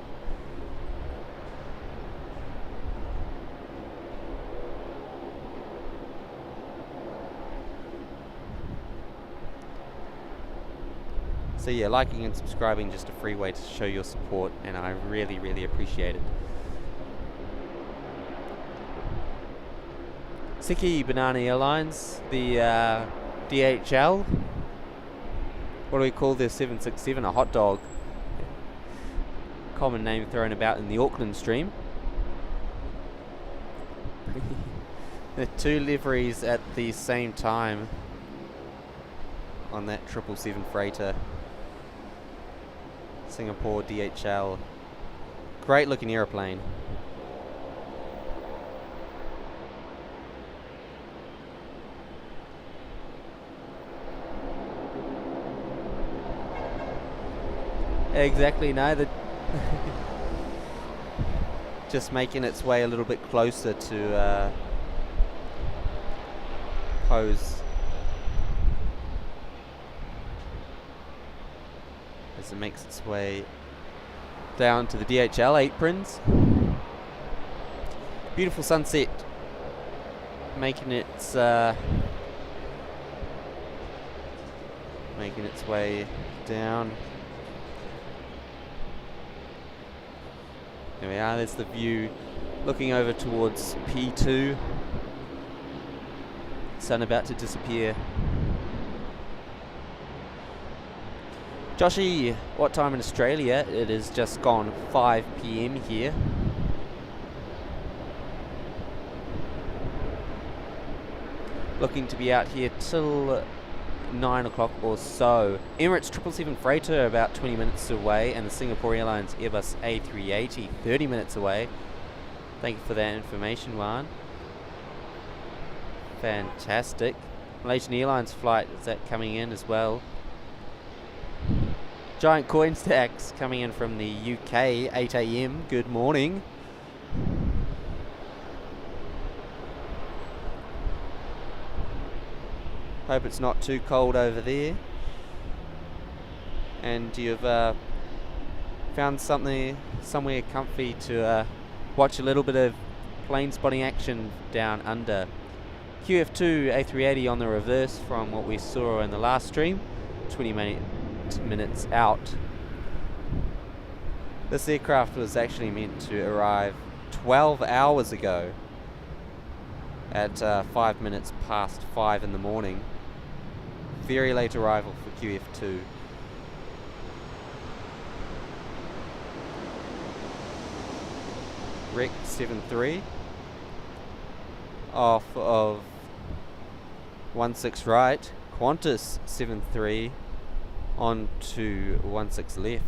So yeah, liking and subscribing, just a free way to show your support, and I really, really appreciate it. Siki Banana Airlines, the DHL. What do we call their 767? A hot dog. Common name thrown about in the Auckland stream. The two liveries at the same time on that 777 freighter. Singapore DHL. Great looking aeroplane. Exactly, no, the just making its way a little bit closer to pose as it makes its way down to the DHL aprons. Beautiful sunset, making its way down. There we are, there's the view looking over towards P2. Sun about to disappear. Joshy, what time in Australia? It is just gone 5 PM here. Looking to be out here till 9 o'clock or so. Emirates 777 freighter about 20 minutes away, and the Singapore Airlines Airbus A380 30 minutes away. Thank you for that information, Juan. Fantastic. Malaysian Airlines flight, is that coming in as well? Giant coin stacks coming in from the UK, 8 AM. Good morning. Hope it's not too cold over there. And you've found somewhere comfy to watch a little bit of plane spotting action down under. QF2 A380 on the reverse from what we saw in the last stream, 20 minutes out. This aircraft was actually meant to arrive 12 hours ago at 5 minutes past 5 in the morning. Very late arrival for QF2. Rec 73 off of 16 right, Qantas 73 on to 16 left.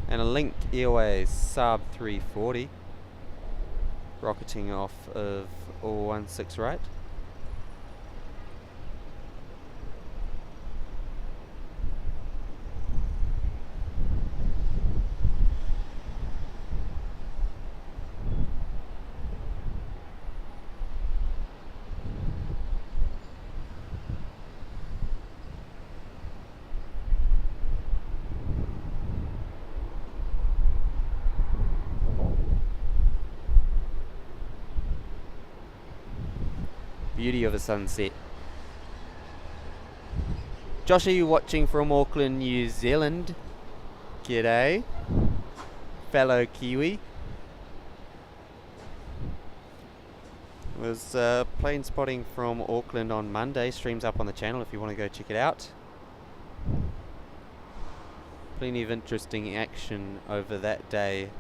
And a Link Airways Saab 340 rocketing off of 16 right. Beauty of a sunset. Josh, are you watching from Auckland, New Zealand? G'day, fellow Kiwi. Was plane spotting from Auckland on Monday. Streams up on the channel if you want to go check it out. Plenty of interesting action over that day.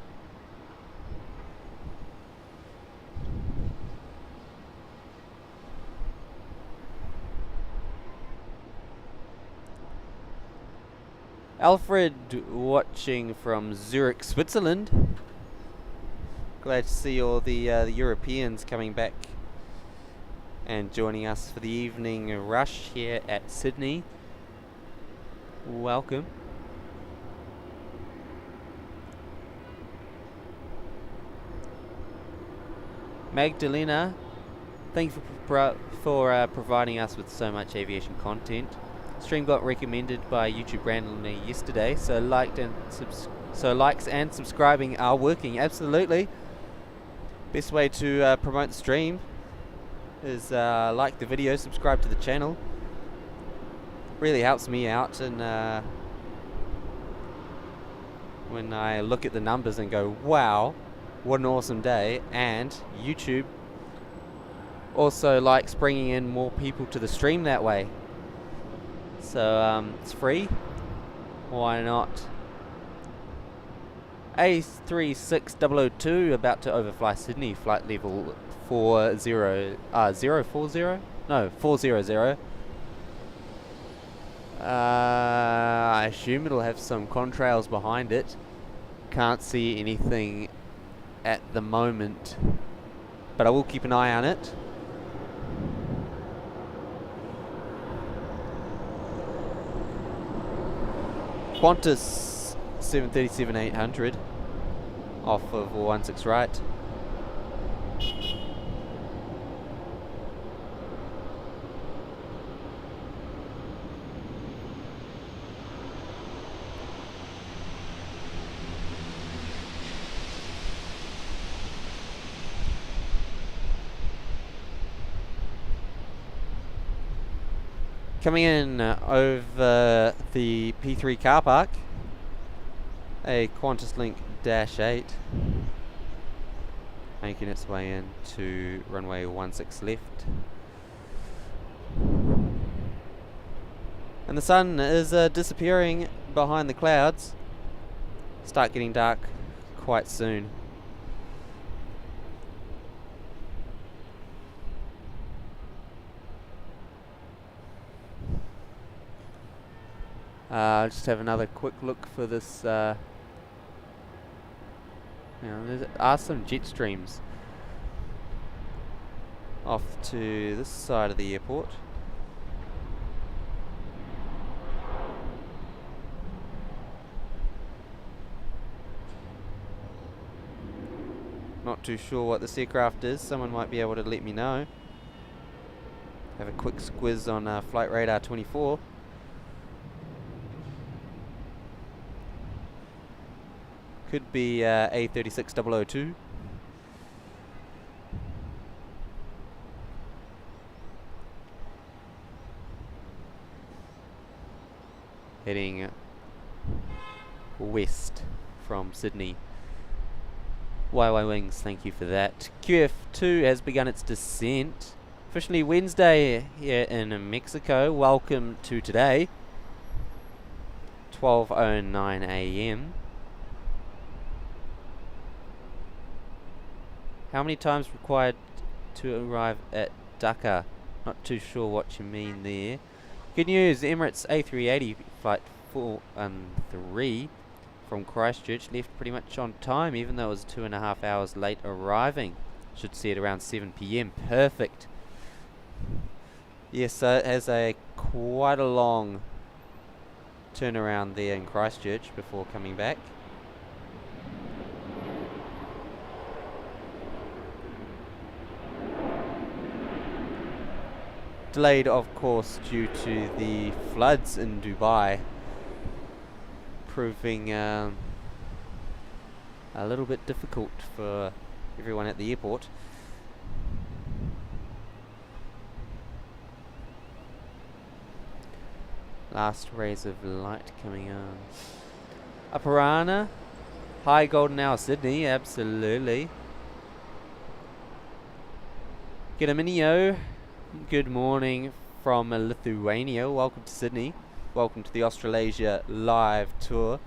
Alfred watching from Zurich, Switzerland. Glad to see all the Europeans coming back and joining us for the evening rush here at Sydney. Welcome. Magdalena, thank you for providing us with so much aviation content. Stream got recommended by YouTube randomly yesterday, so likes and subscribing are working. Absolutely. Best way to promote the stream is like the video, subscribe to the channel. Really helps me out, and when I look at the numbers and go, wow, what an awesome day. And YouTube also likes bringing in more people to the stream that way. So it's free. Why not? A38002 about to overfly Sydney, flight level 040. No, 400. I assume it'll have some contrails behind it. Can't see anything at the moment, but I will keep an eye on it. Qantas 737-800 off of 16 right. Coming in over the P3 car park, a Qantas Link Dash 8 making its way into runway 16 left. And the sun is disappearing behind the clouds. start getting dark quite soon. I'll just have another quick look for this. There are some jet streams off to this side of the airport. Not too sure what this aircraft is. Someone might be able to let me know. Have a quick squiz on Flight Radar 24. Could be A38002. Heading west from Sydney. YY Wings, thank you for that. QF2 has begun its descent. Officially Wednesday here in Mexico. Welcome to today. 12:09 a.m. How many times required to arrive at Dhaka? Not too sure what you mean there. Good news, Emirates A380 flight 3 from Christchurch left pretty much on time, even though it was 2.5 hours late arriving. Should see it around 7 p.m. Perfect. Yes, it has quite a long turnaround there in Christchurch before coming back. Delayed, of course, due to the floods in Dubai, proving a little bit difficult for everyone at the airport. Last rays of light coming on. Aparana. Hi, Golden Hour Sydney. Absolutely. G'day, good morning from Lithuania. Welcome to Sydney. Welcome to the Australasia live tour.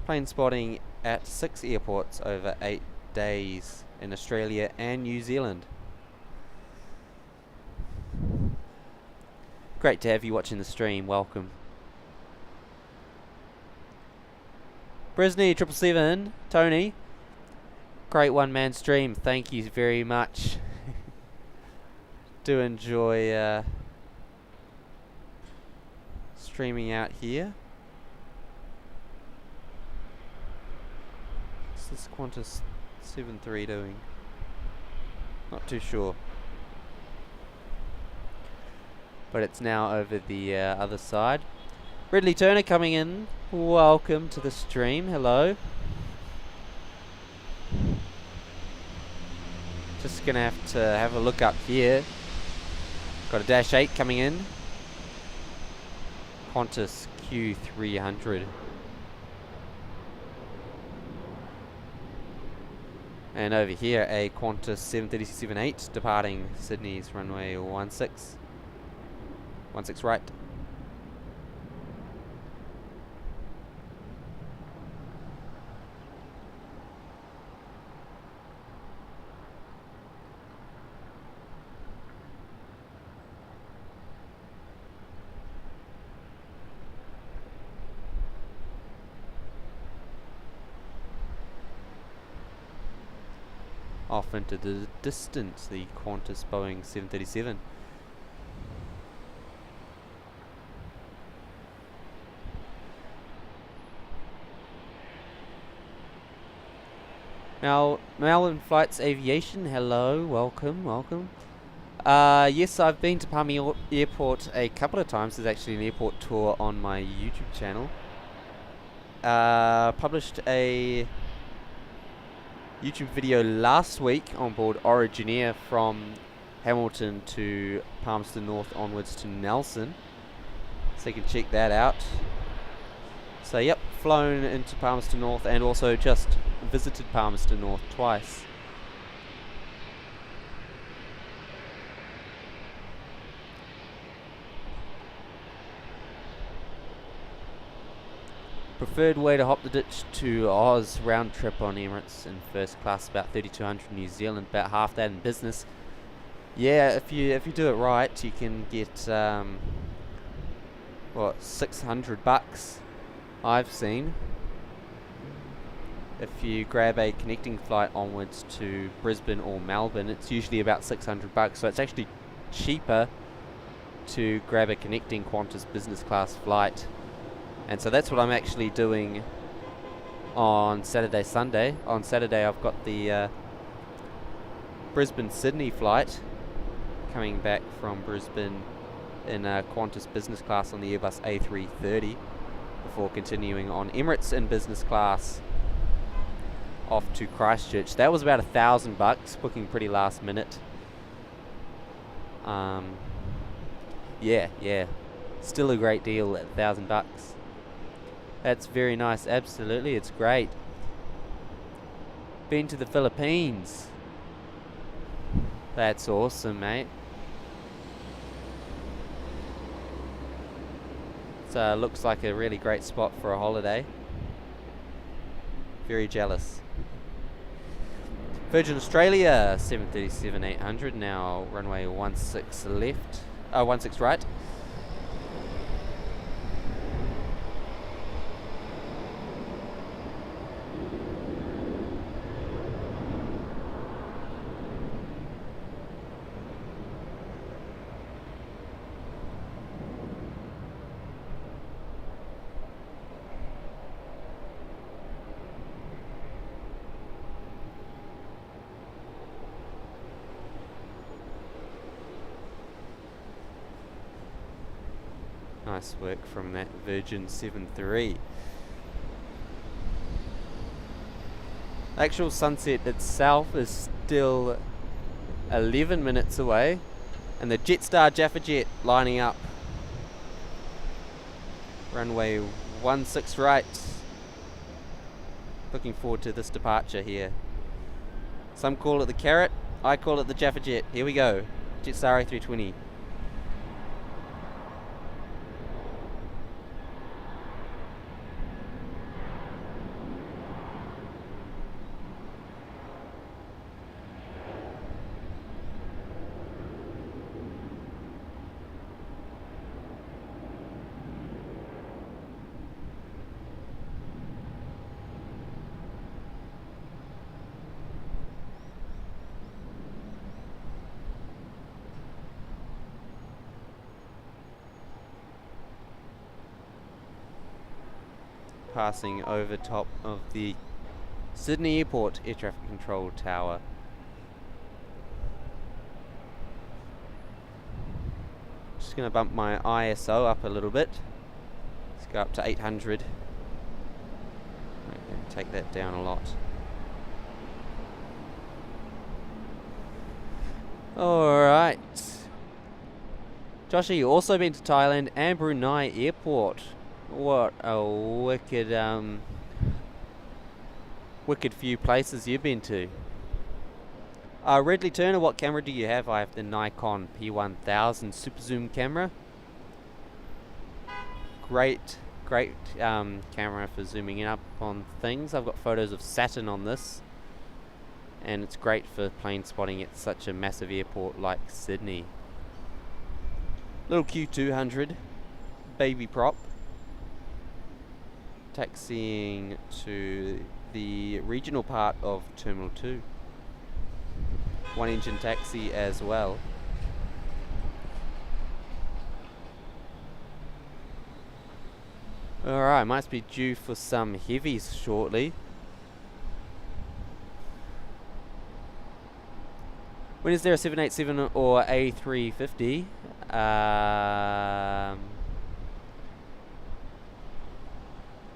Plane spotting at 6 airports over 8 days in Australia and New Zealand. Great to have you watching the stream. Welcome. Brisbane 777, Tony. Great one-man stream. Thank you very much. Do enjoy streaming out here. What's this Qantas 73 doing? Not too sure. But it's now over the other side. Ridley Turner coming in. Welcome to the stream. Hello. Just gonna have to have a look up here. Got a Dash 8 coming in. Qantas Q300. And over here a Qantas 737-8 departing Sydney's runway 16. 16 right. Off into the distance, the Qantas Boeing 737. Now, Melbourne Flights Aviation, hello, welcome. Yes, I've been to Palmy Airport a couple of times. There's actually an airport tour on my YouTube channel. Published a YouTube video last week on board Origin Air from Hamilton to Palmerston North onwards to Nelson. So you can check that out. So yep, flown into Palmerston North and also just visited Palmerston North twice. Preferred way to hop the ditch to Oz, round trip on Emirates in first class, about 3,200 New Zealand, about half that in business. Yeah, if you do it right, you can get what, $600 I've seen. If you grab a connecting flight onwards to Brisbane or Melbourne, it's usually about $600, so it's actually cheaper to grab a connecting Qantas business class flight. And so that's what I'm actually doing on Saturday, Sunday. On Saturday I've got the Brisbane-Sydney flight coming back from Brisbane in Qantas business class on the Airbus A380 before continuing on Emirates in business class off to Christchurch. That was about $1,000, booking pretty last minute. Yeah, still a great deal at $1,000. That's very nice. Absolutely, it's great. Been to the Philippines. That's awesome, mate. So looks like a really great spot for a holiday. Very jealous. Virgin Australia 737-800 now runway 16 left, 16 right. Nice work from that Virgin 73. Actual sunset itself is still 11 minutes away, and the Jetstar Jaffa Jet lining up. Runway 16 right. Looking forward to this departure here. Some call it the Carrot, I call it the Jaffa Jet. Here we go. Jetstar A320. Passing over top of the Sydney Airport Air Traffic Control Tower. Just going to bump my ISO up a little bit. Let's go up to 800. Okay, take that down a lot. Alright. Joshy, you also been to Thailand and Brunei Airport. What a wicked few places you've been to. Redley Turner, what camera do you have? I have the Nikon P1000 Super Zoom camera. Great camera for zooming in up on things. I've got photos of Saturn on this, and it's great for plane spotting at such a massive airport like Sydney. Little Q200 baby prop. Taxiing to the regional part of Terminal 2. One engine taxi as well. Alright, might be due for some heavies shortly. When is there a 787 or A350?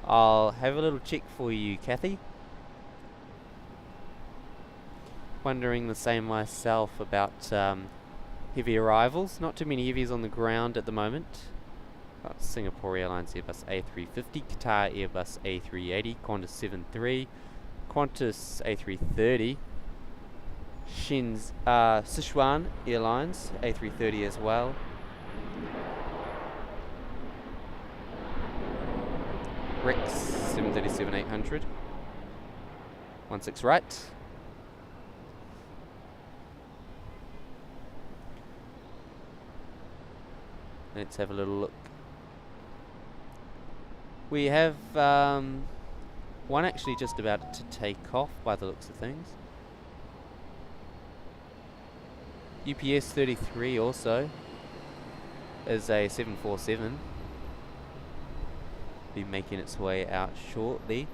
I'll have a little check for you, Kathy. Wondering the same myself about heavy arrivals. Not too many heavies on the ground at the moment. Got Singapore Airlines Airbus A350, Qatar Airbus A380, Qantas 73, Qantas A330, Sichuan Airlines A330 as well. Rex 787-800. 16 right. Let's have a little look. We have one actually just about to take off by the looks of things. UPS 33 also is a 747. Be making its way out shortly.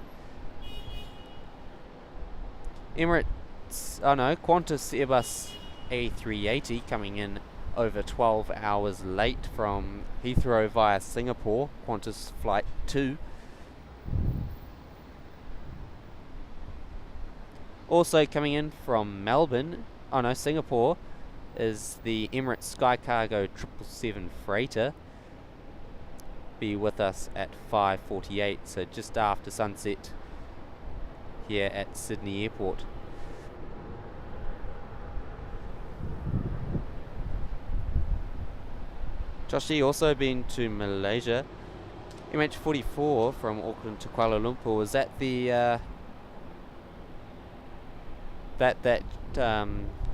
Emirates, oh no, Qantas Airbus A380 coming in over 12 hours late from Heathrow via Singapore, Qantas Flight 2. Also coming in from Melbourne, oh no, Singapore, is the Emirates Sky Cargo 777 freighter. Be with us at 5:48, so just after sunset here at Sydney Airport. Joshi also been to Malaysia. MH44 from Auckland to Kuala Lumpur. Was that the that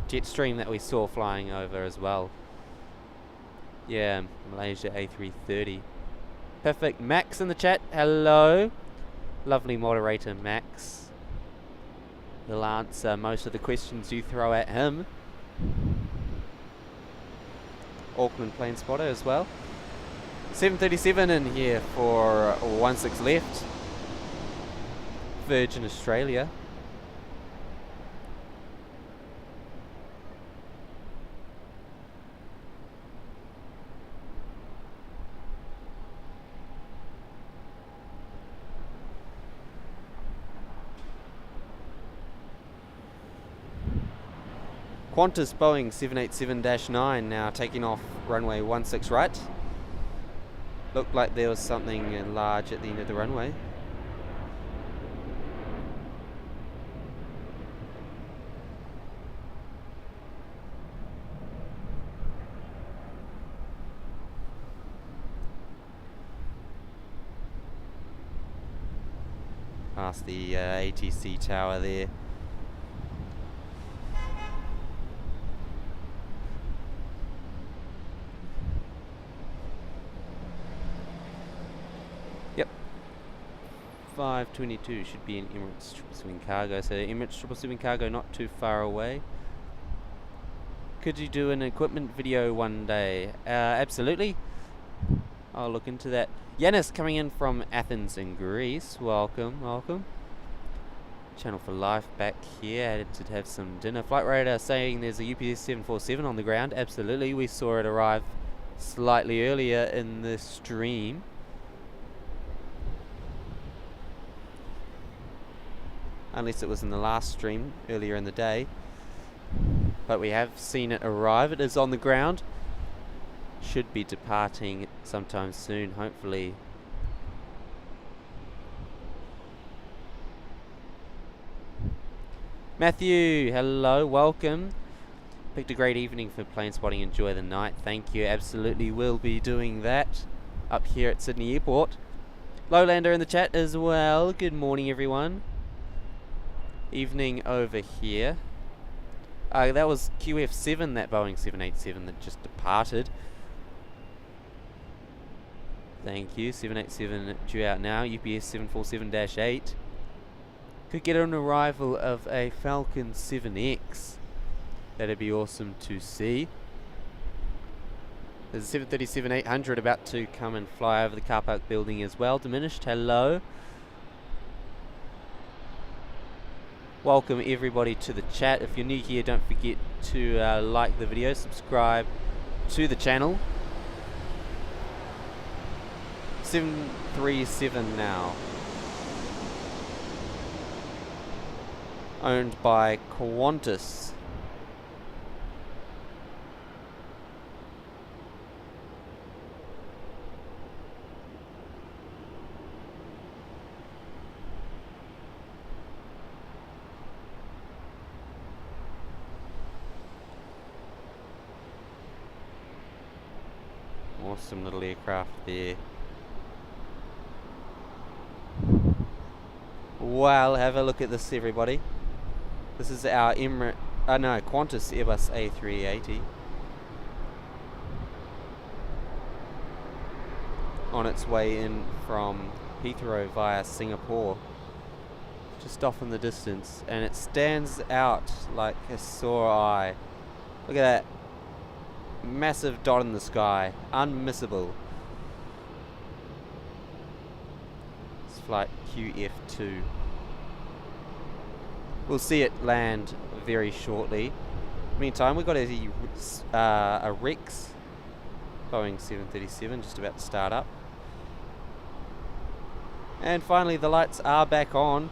Jetstream that we saw flying over as well? Yeah, Malaysia A330. Perfect. Max in the chat. Hello. Lovely moderator Max. He'll answer most of the questions you throw at him. Auckland plane spotter as well. 737 in here for 16 left. Virgin Australia. Qantas Boeing 787-9 now taking off runway 16 right. Looked like there was something large at the end of the runway. Past the ATC tower there. Yep. 522 should be an Emirates 777 cargo. So Emirates 777 cargo not too far away. Could you do an equipment video one day? Absolutely. I'll look into that. Yanis coming in from Athens in Greece. Welcome, welcome. Channel for Life back here. Had to have some dinner. Flight radar saying there's a UPS 747 on the ground. Absolutely. We saw it arrive slightly earlier in the stream. Unless it was in the last stream earlier in the day. But we have seen it arrive. It is on the ground. Should be departing sometime soon, hopefully. Matthew, hello, welcome. Picked a great evening for plane spotting. Enjoy the night. Thank you. Absolutely will be doing that up here at Sydney Airport. Lowlander in the chat as well. Good morning, everyone. Evening over here. That was QF7, that Boeing 787 that just departed. Thank you. 787 due out now. UPS 747-8. Could get an arrival of a Falcon 7X. That'd be awesome to see. There's a 737-800 about to come and fly over the car park building as well. Diminished, hello. Welcome everybody to the chat. If you're new here, don't forget to like the video, subscribe to the channel. 737 now. Owned by Qantas. Awesome little aircraft there. Well, have a look at this, everybody. This is our Qantas Airbus A380 on its way in from Heathrow via Singapore, just off in the distance, and it stands out like a sore eye. Look at that massive dot in the sky, unmissable. It's flight QF2. We'll see it land very shortly. Meantime, we've got a Rex Boeing 737 just about to start up. And finally the lights are back on.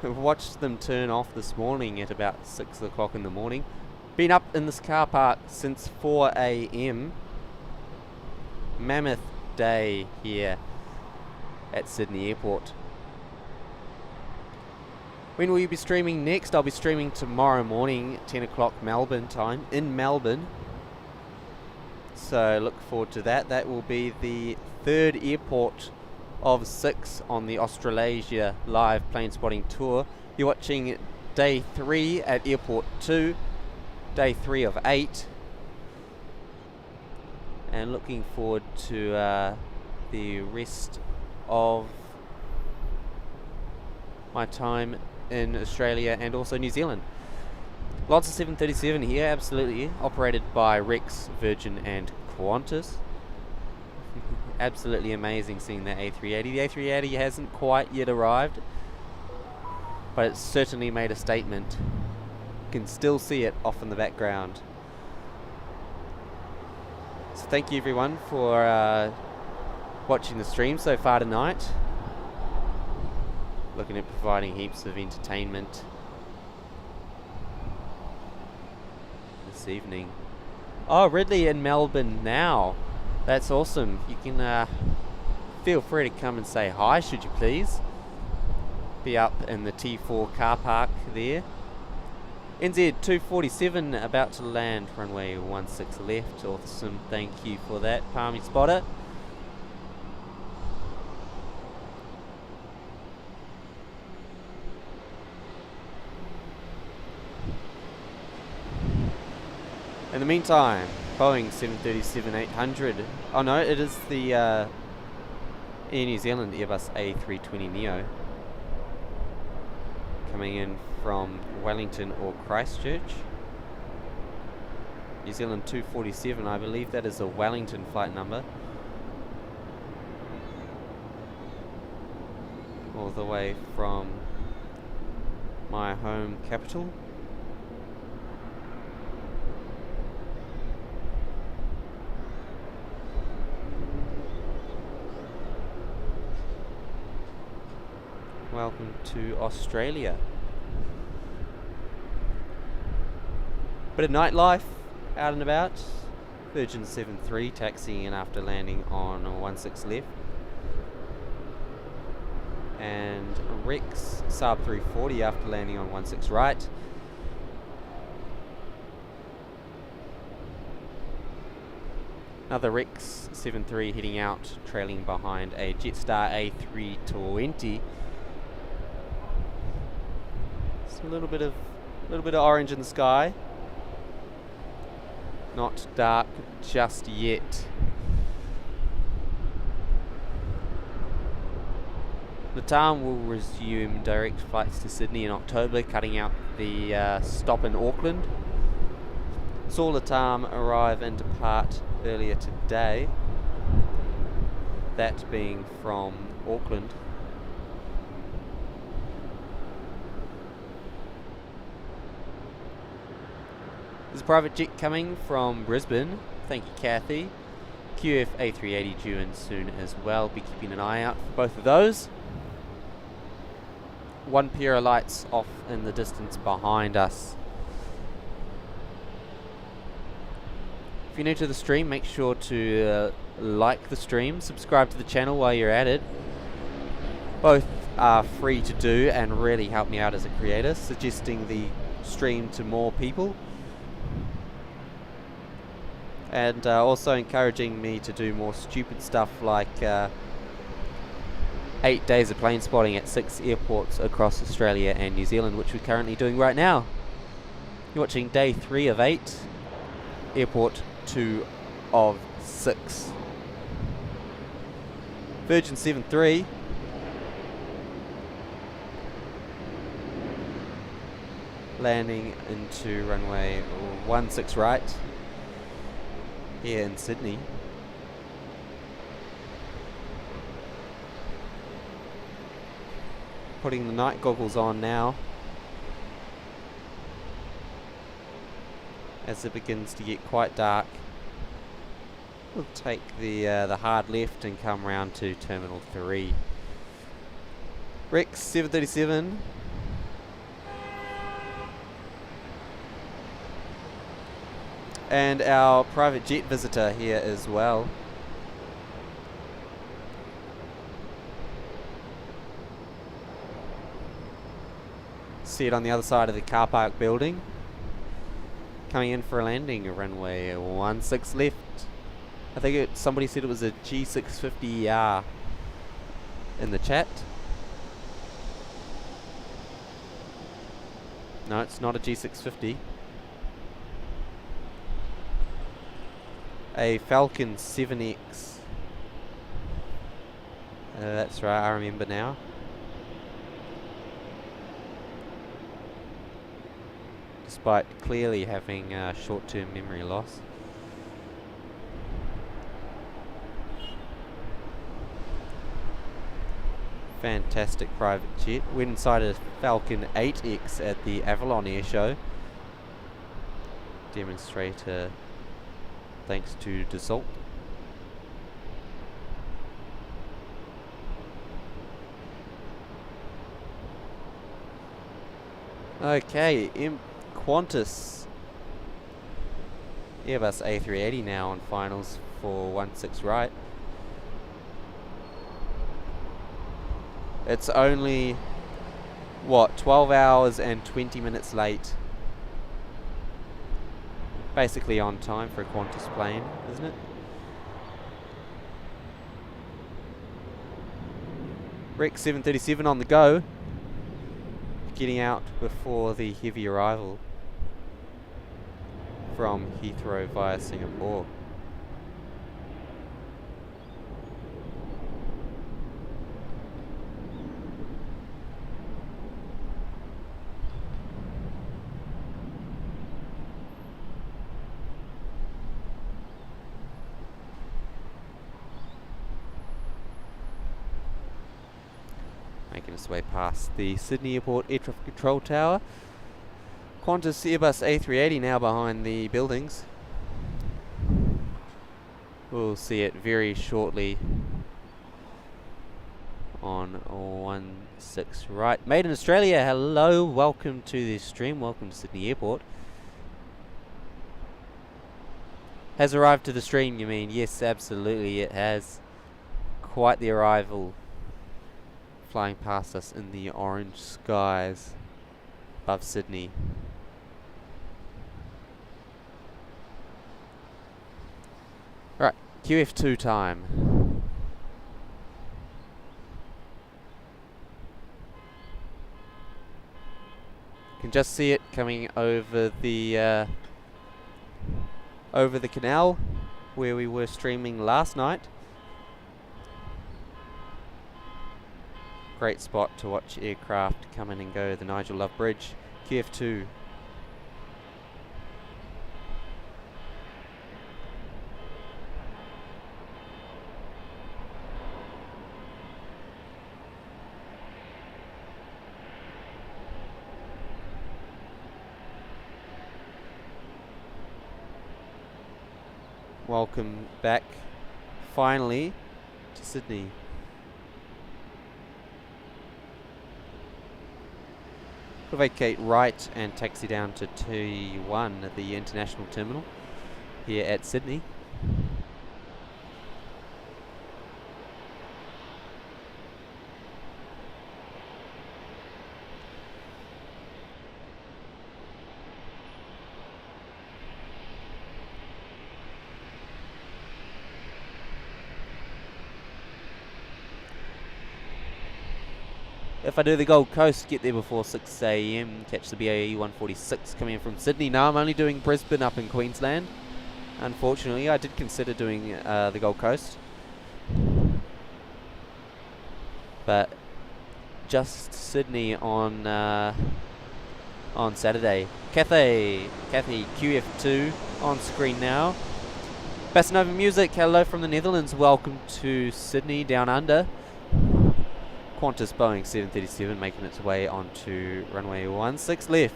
We've watched them turn off this morning at about 6 o'clock in the morning. Been up in this car park since 4 AM. Mammoth day here at Sydney Airport. When will you be streaming next? I'll be streaming tomorrow morning, 10 o'clock Melbourne time, in Melbourne. So look forward to that. That will be the third airport of 6 on the Australasia live plane spotting tour. You're watching day 3 at airport 2, day 3 of 8. And looking forward to the rest of my time in Australia and also New Zealand. Lots of 737 here, absolutely, operated by Rex, Virgin and Qantas. Absolutely amazing seeing the A380. The A380 hasn't quite yet arrived, but it's certainly made a statement. You can still see it off in the background. So thank you everyone for watching the stream so far tonight. Looking at providing heaps of entertainment this evening. Oh, Ridley in Melbourne now. That's awesome. You can feel free to come and say hi, should you please. Be up in the T4 car park there. NZ 247 about to land, runway 16 left. Awesome, thank you for that, Palmy Spotter. In the meantime, Boeing 737-800. Oh no, it is the Air New Zealand Airbus A320neo coming in from Wellington or Christchurch. New Zealand 247, I believe that is a Wellington flight number. All the way from my home capital. Welcome to Australia. Bit of nightlife out and about. Virgin 73 taxiing in after landing on 16 left. And Rex Saab 340 after landing on 16 right. Another Rex 73 heading out, trailing behind a Jetstar A380. A little bit of orange in the sky. Not dark just yet. Latam will resume direct flights to Sydney in October, cutting out the stop in Auckland. Saw Latam arrive and depart earlier today. That being from Auckland. There's a private jet coming from Brisbane. Thank you, Kathy. QF A380 due in soon as well. Be keeping an eye out for both of those. One pair of lights off in the distance behind us. If you're new to the stream, make sure to like the stream, subscribe to the channel while you're at it. Both are free to do and really help me out as a creator, suggesting the stream to more people. And also encouraging me to do more stupid stuff like 8 days of plane spotting at 6 airports across Australia and New Zealand, which we're currently doing right now. You're watching day 3 of 8, airport 2 of 6. Virgin 7-3. Landing into runway 16 right here in Sydney. Putting the night goggles on now as it begins to get quite dark. We'll take the hard left and come round to Terminal 3. Rex 737. And our private jet visitor here as well. See it on the other side of the car park building. Coming in for a landing, runway 16 left. I think somebody said it was a G650ER in the chat. No, it's not a G650. A Falcon 7X. That's right, I remember now. Despite clearly having short-term memory loss. Fantastic private jet. Went inside a Falcon 8X at the Avalon Air Show. Demonstrator thanks to Dassault. Okay, Qantas Airbus A380 now on finals for 16 right. It's only, what, 12 hours and 20 minutes late. Basically on time for a Qantas plane, isn't it? Rex 737 on the go. Getting out before the heavy arrival from Heathrow via Singapore. Making its way past the Sydney Airport Air Traffic Control Tower. Qantas Airbus A380 now behind the buildings. We'll see it very shortly on 16 right. Made in Australia, hello, welcome to the stream, welcome to Sydney Airport. Has arrived to the stream, you mean? Yes, absolutely it has. Quite the arrival. Flying past us in the orange skies above Sydney. Right, QF2 time. You can just see it coming over the canal where we were streaming last night. Great spot to watch aircraft come in and go. The Nigel Love Bridge, QF2. Welcome back, finally, to Sydney. We'll vacate right and taxi down to T1 at the international terminal here at Sydney. if I do the Gold Coast, get there before 6 AM, catch the BAE 146 coming in from Sydney. Now I'm only doing Brisbane up in Queensland. Unfortunately, I did consider doing the Gold Coast, but just Sydney on Saturday. Cathay QF2 on screen now. Bassanova Music, hello from the Netherlands. Welcome to Sydney Down Under. Qantas Boeing 737 making its way onto runway 16 left.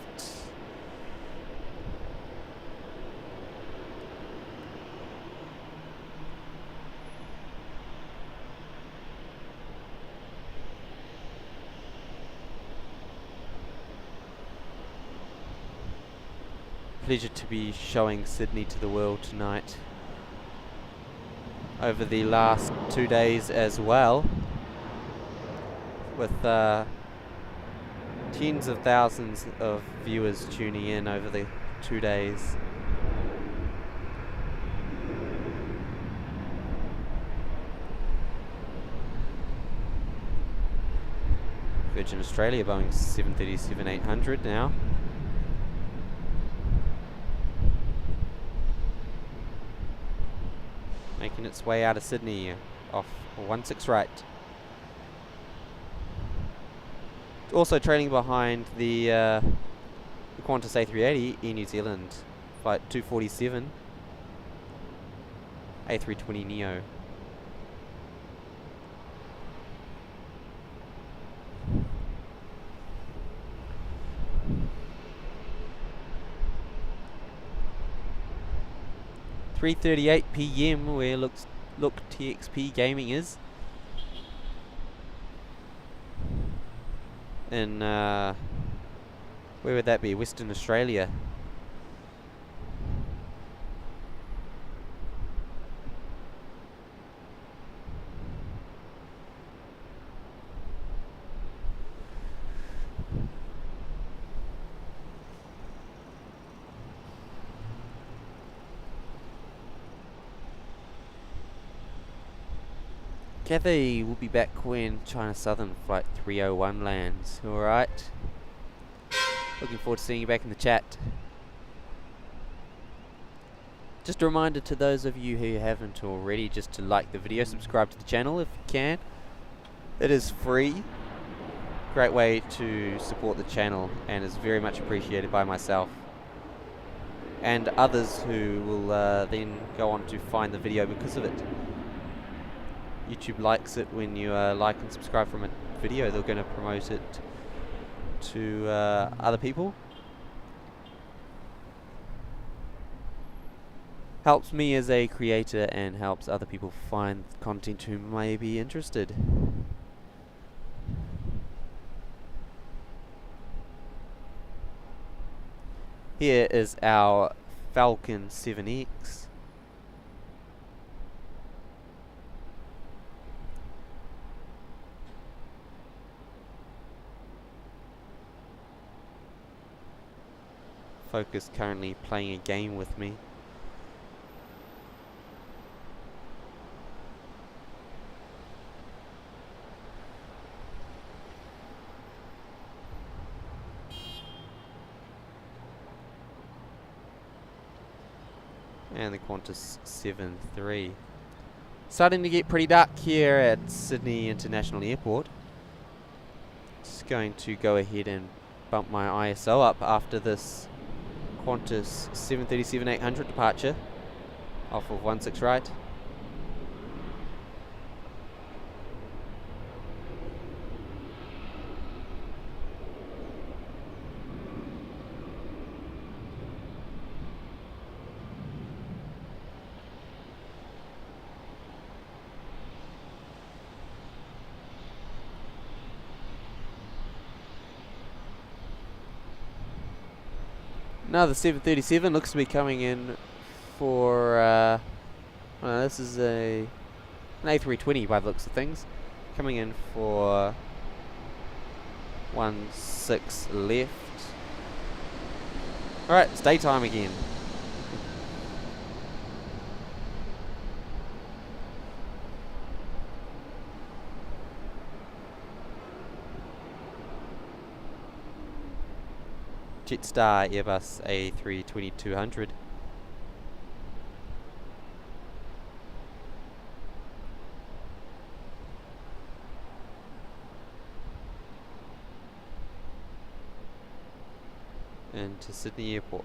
Pleasure to be showing Sydney to the world tonight. Over the last 2 days as well, with tens of thousands of viewers tuning in over the 2 days. Virgin Australia Boeing 737-800 now. Making its way out of Sydney off 16 right. Also trailing behind the Qantas A380 Air New Zealand flight 247 A320 Neo. .3:38 PM where Look TXP Gaming is. In where would that be? Western Australia. Cathay will be back when China Southern Flight 301 lands. Alright. Looking forward to seeing you back in the chat. Just a reminder to those of you who haven't already, just to like the video, subscribe to the channel if you can. It is free. Great way to support the channel and is very much appreciated by myself and others who will then go on to find the video because of it. YouTube likes it when you like and subscribe from a video. They're going to promote it to other people. Helps me as a creator and helps other people find content who may be interested. Here is our Falcon 7X. Focus currently playing a game with me. And the Qantas 7-3. Starting to get pretty dark here at Sydney International Airport. Just going to go ahead and bump my ISO up after this Qantas 737-800 departure off of 16 right. Now the 737 looks to be coming in for, this is an A320 by the looks of things, coming in for 16 left. Alright, it's daytime again. Jetstar Airbus A320-200. Into Sydney Airport.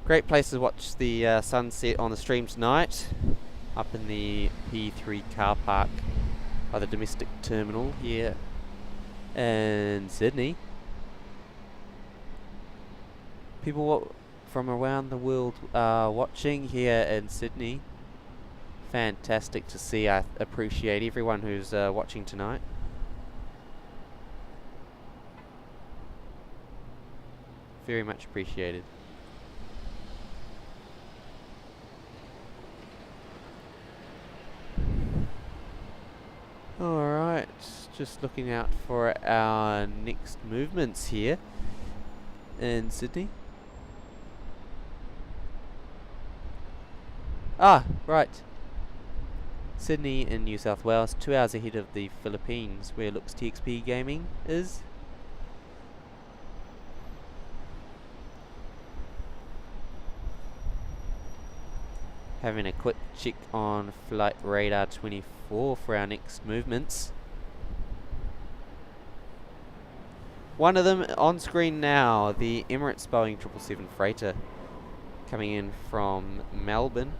Great place to watch the sunset on the stream tonight, up in the P3 car park by the domestic terminal here in Sydney. People from around the world are watching here in Sydney. Fantastic to see. I appreciate everyone who's watching tonight. Very much appreciated. Alright, just looking out for our next movements here in Sydney. Ah, right. Sydney in New South Wales, 2 hours ahead of the Philippines, where Lux TXP Gaming is. Having a quick check on Flight Radar 24 for our next movements. One of them on screen now, the Emirates Boeing 777 freighter, coming in from Melbourne.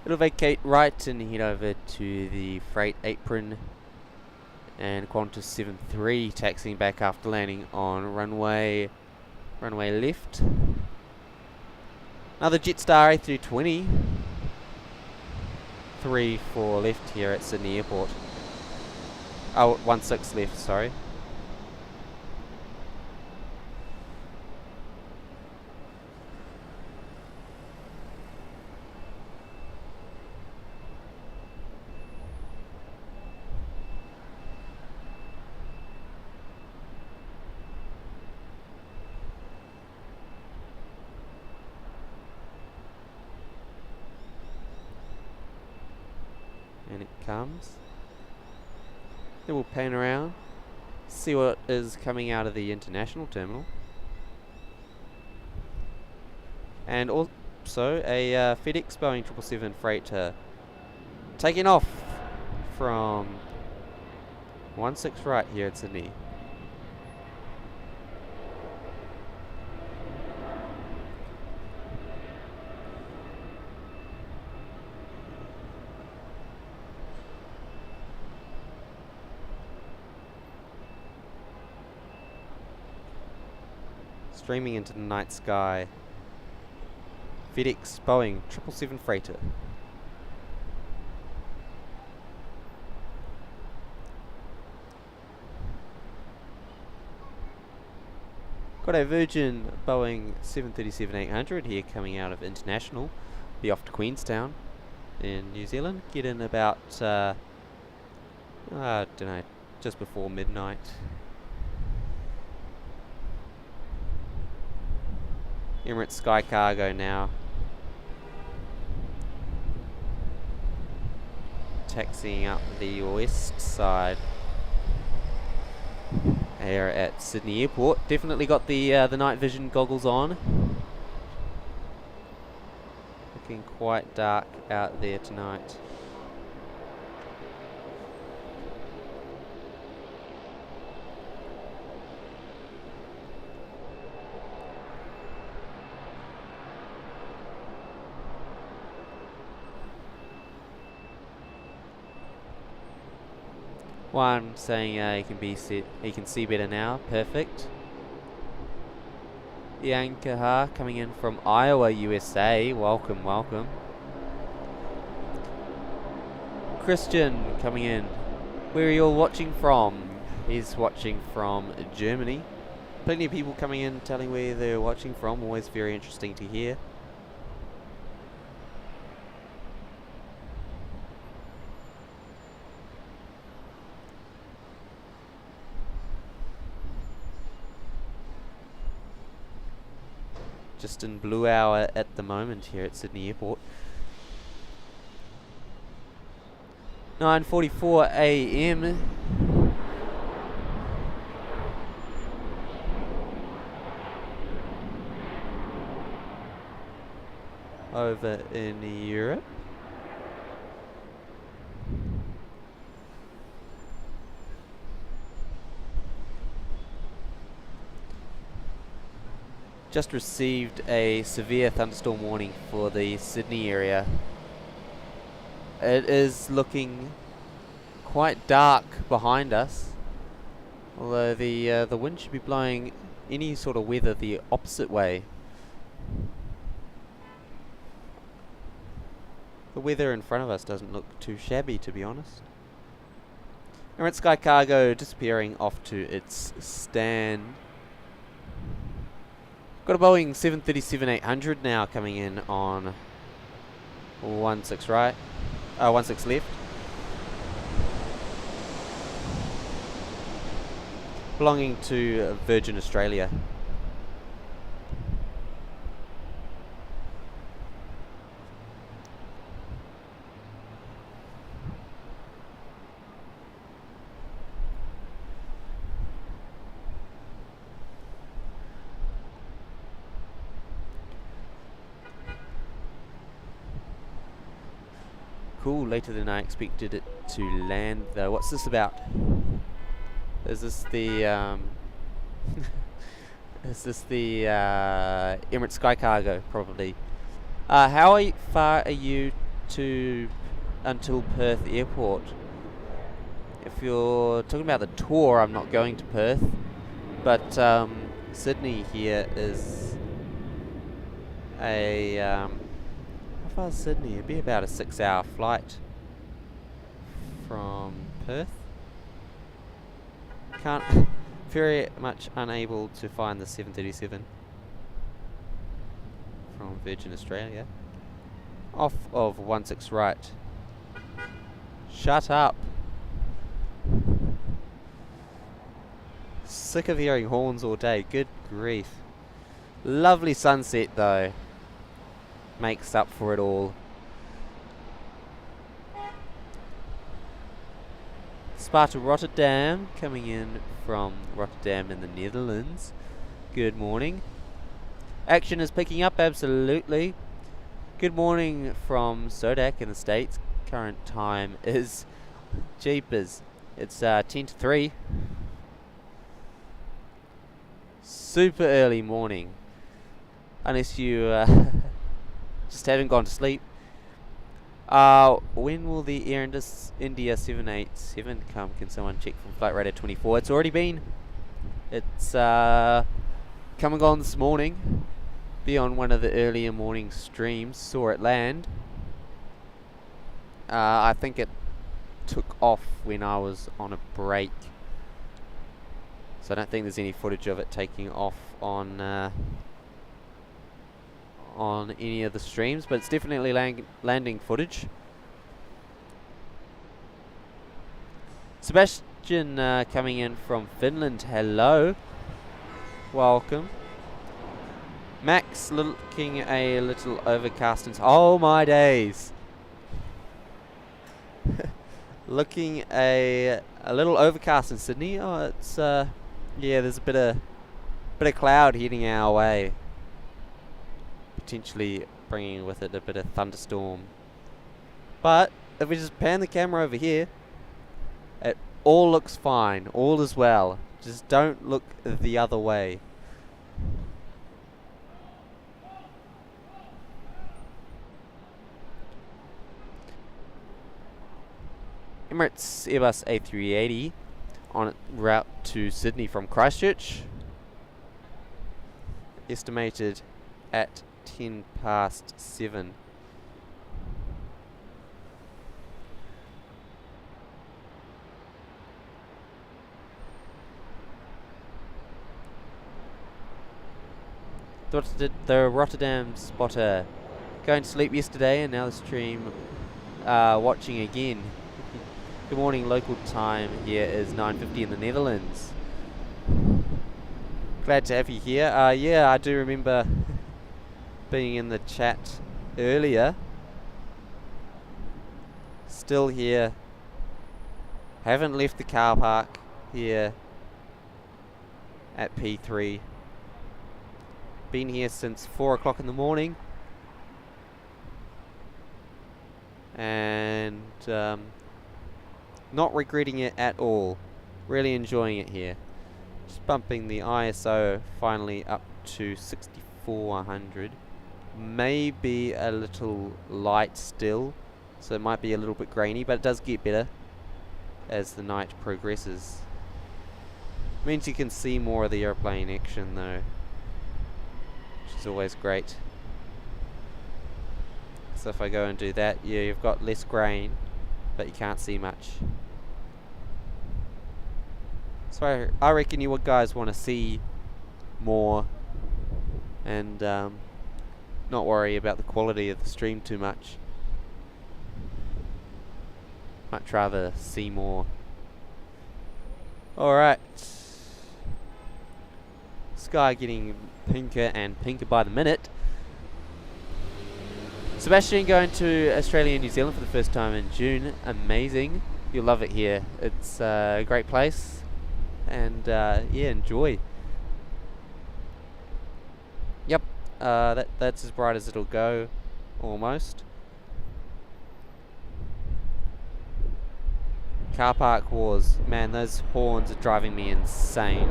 It'll vacate right and head over to the freight apron, and Qantas 73 taxiing back after landing on runway left. Another Jetstar A320, 3-4 left here at Sydney Airport. Oh, 1-6 left, sorry. And it comes. Then we'll pan around, see what is coming out of the international terminal. And also a FedEx Boeing 777 freighter taking off from 16 right here at Sydney. Streaming into the night sky. FedEx Boeing 777 freighter. Got a Virgin Boeing 737-800 here coming out of international. Be off to Queenstown in New Zealand. Get in about, I don't know, just before midnight. Emirates Sky Cargo now. Taxiing up the west side here at Sydney Airport. Definitely got the night vision goggles on. Looking quite dark out there tonight. One saying he can see better now. Perfect. Yankaha coming in from Iowa, USA. Welcome, welcome. Christian coming in. Where are you all watching from? He's watching from Germany. Plenty of people coming in telling where they're watching from. Always very interesting to hear. Just in blue hour at the moment here at Sydney Airport. 9:44 a.m. over in Europe. Just received a severe thunderstorm warning for the Sydney area. It is looking quite dark behind us, although the wind should be blowing any sort of weather the opposite way. The weather in front of us doesn't look too shabby, to be honest. Emirates Sky Cargo disappearing off to its stand. Got a Boeing 737-800 now coming in on 16 right, 16 left. Belonging to Virgin Australia. Cool, later than I expected it to land though. What's this about? Is this the is this the Emirates Sky Cargo? Probably. How far are you until Perth Airport? If you're talking about the tour, I'm not going to Perth, but Sydney here is a how far is Sydney? It'd be about a 6-hour flight from Perth. Very much unable to find the 737 from Virgin Australia. Off of 16 right. Shut up. Sick of hearing horns all day. Good grief. Lovely sunset though. Makes up for it all. Sparta Rotterdam coming in from Rotterdam in the Netherlands. Good morning. Action is picking up, absolutely. Good morning from Sodak in the States. Current time is jeepers. It's 10 to 3. Super early morning. Unless you just haven't gone to sleep. When will the Air India 787 come? Can someone check from flight radar 24? It's already been. It's come and gone this morning. Be on one of the earlier morning streams. Saw it land. I think it took off when I was on a break. So I don't think there's any footage of it taking off on any of the streams, but it's definitely landing footage. Sebastian coming in from Finland. Hello. Welcome. Max looking a little overcast. Oh my days. Looking a little overcast in Sydney. Oh, it's yeah, there's a bit of cloud heading our way. Potentially bringing with it a bit of thunderstorm. But if we just pan the camera over here, it all looks fine. All is well. Just don't look the other way. Emirates Airbus A380 on route to Sydney from Christchurch. estimated at 7:10. The Rotterdam spotter going to sleep yesterday and now the stream watching again. Good morning, local time here is 9:50 in the Netherlands. Glad to have you here. Yeah, I do remember being in the chat earlier. Still here. Haven't left the car park here at P3. Been here since 4 o'clock in the morning. And not regretting it at all. Really enjoying it here. Just bumping the ISO finally up to 6400. Maybe a little light still, so it might be a little bit grainy, but it does get better as the night progresses. Means you can see more of the airplane action though, which is always great. So if I go and do that, yeah, you've got less grain, but you can't see much. So I reckon you guys want to see more and not worry about the quality of the stream too much. Much rather see more. Alright. Sky getting pinker and pinker by the minute. Sebastian going to Australia and New Zealand for the first time in June. Amazing. You'll love it here. It's a great place. And yeah, enjoy. Yep. That's as bright as it'll go. Almost. Car park wars. Man, those horns are driving me insane.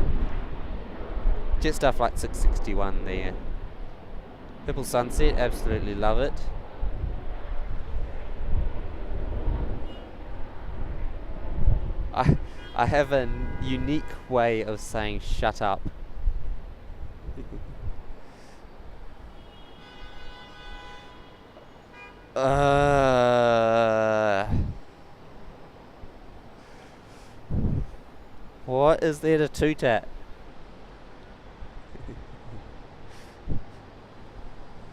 Jetstar Flight 661 there. Purple sunset, absolutely love it. I have a unique way of saying shut up. What is there to toot at?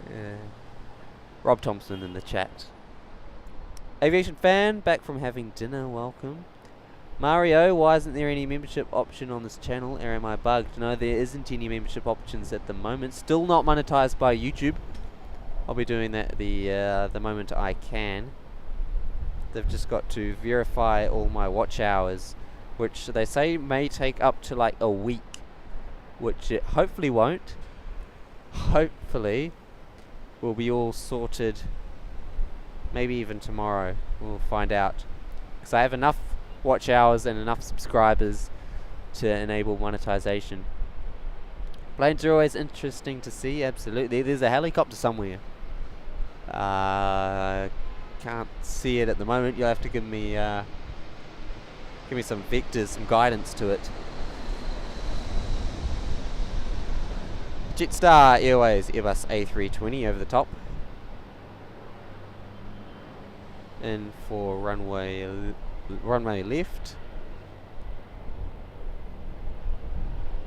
Yeah. Rob Thompson in the chat. Aviation fan, back from having dinner, welcome. Mario, why isn't there any membership option on this channel? Or am I bugged? No, there isn't any membership options at the moment. Still not monetized by YouTube. I'll be doing that the moment I can. They've just got to verify all my watch hours, which they say may take up to like a week, which it hopefully won't. Hopefully we'll be all sorted maybe even tomorrow. We'll find out, because I have enough watch hours and enough subscribers to enable monetization. Planes are always interesting to see. Absolutely. There's a helicopter somewhere. Can't see it at the moment. You'll have to give me some vectors, some guidance to it. Jetstar Airways Airbus A380 over the top. In for runway left.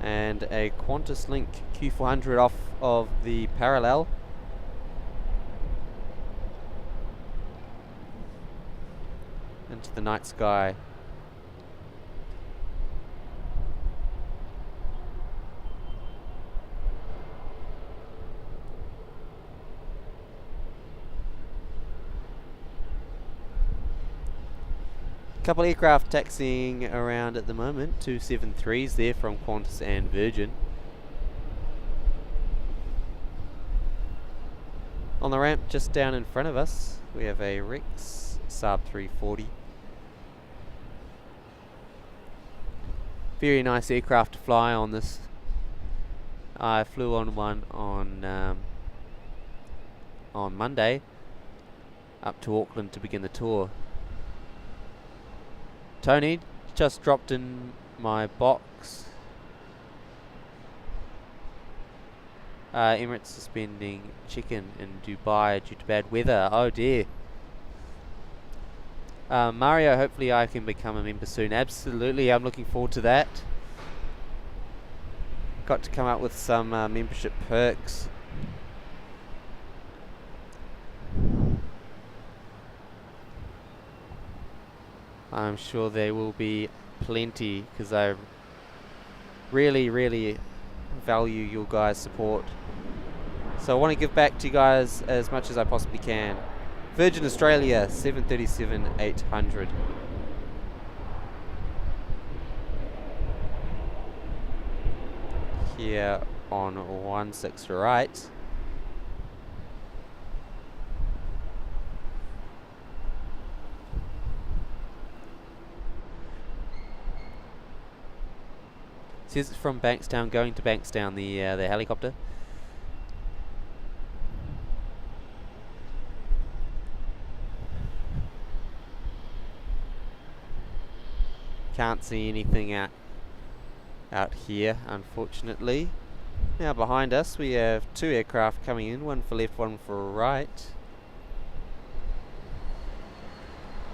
And a Qantas Link Q400 off of the parallel. Into the night sky. Couple aircraft taxiing around at the moment. 273s there from Qantas and Virgin. On the ramp just down in front of us we have a Rex Saab 340. Very nice aircraft to fly on this. I flew on one on Monday up to Auckland to begin the tour. Tony just dropped in my box. Emirates suspending check-in in Dubai due to bad weather. Oh dear. Mario, hopefully I can become a member soon. Absolutely, I'm looking forward to that. Got to come up with some membership perks. I'm sure there will be plenty, because I really value your guys' support. So I want to give back to you guys as much as I possibly can. Virgin Australia 737-800. Here on 16 right. Says it's from Bankstown, going to Bankstown, the helicopter. Can't see anything out here, unfortunately. Now behind us we have two aircraft coming in, one for left, one for right.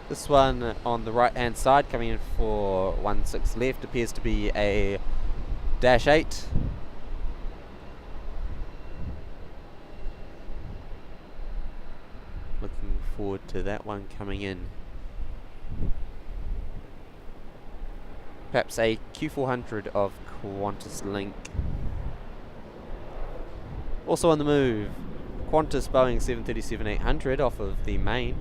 This one on the right hand side coming in for 16 left appears to be a Dash 8. Looking forward to that one coming in. Perhaps a Q400 of Qantas Link. Also on the move, Qantas Boeing 737-800 off of the main.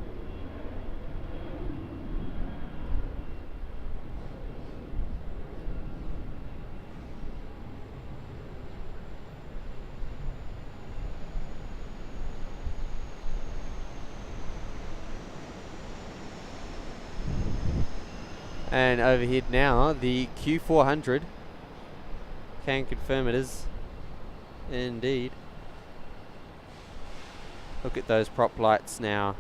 And overhead now, the Q400. Can confirm it is indeed. Look at those prop lights now.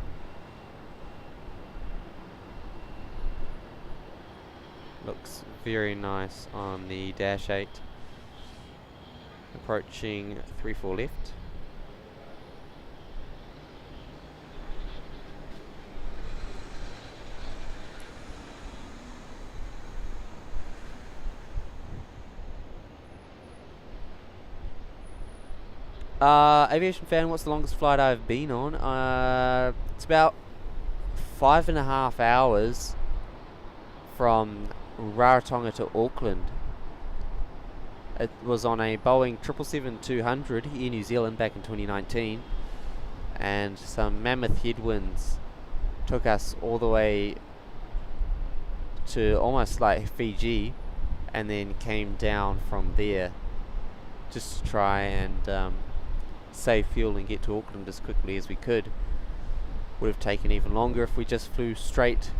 Looks very nice on the Dash 8. Approaching 34 left. Aviation fan, what's the longest flight I've been on? It's about 5.5 hours from Rarotonga to Auckland. It was on a Boeing 777-200 Air New Zealand back in 2019, and some mammoth headwinds took us all the way to almost like Fiji, and then came down from there just to try and save fuel and get to Auckland as quickly as we could. Would have taken even longer if we just flew straight.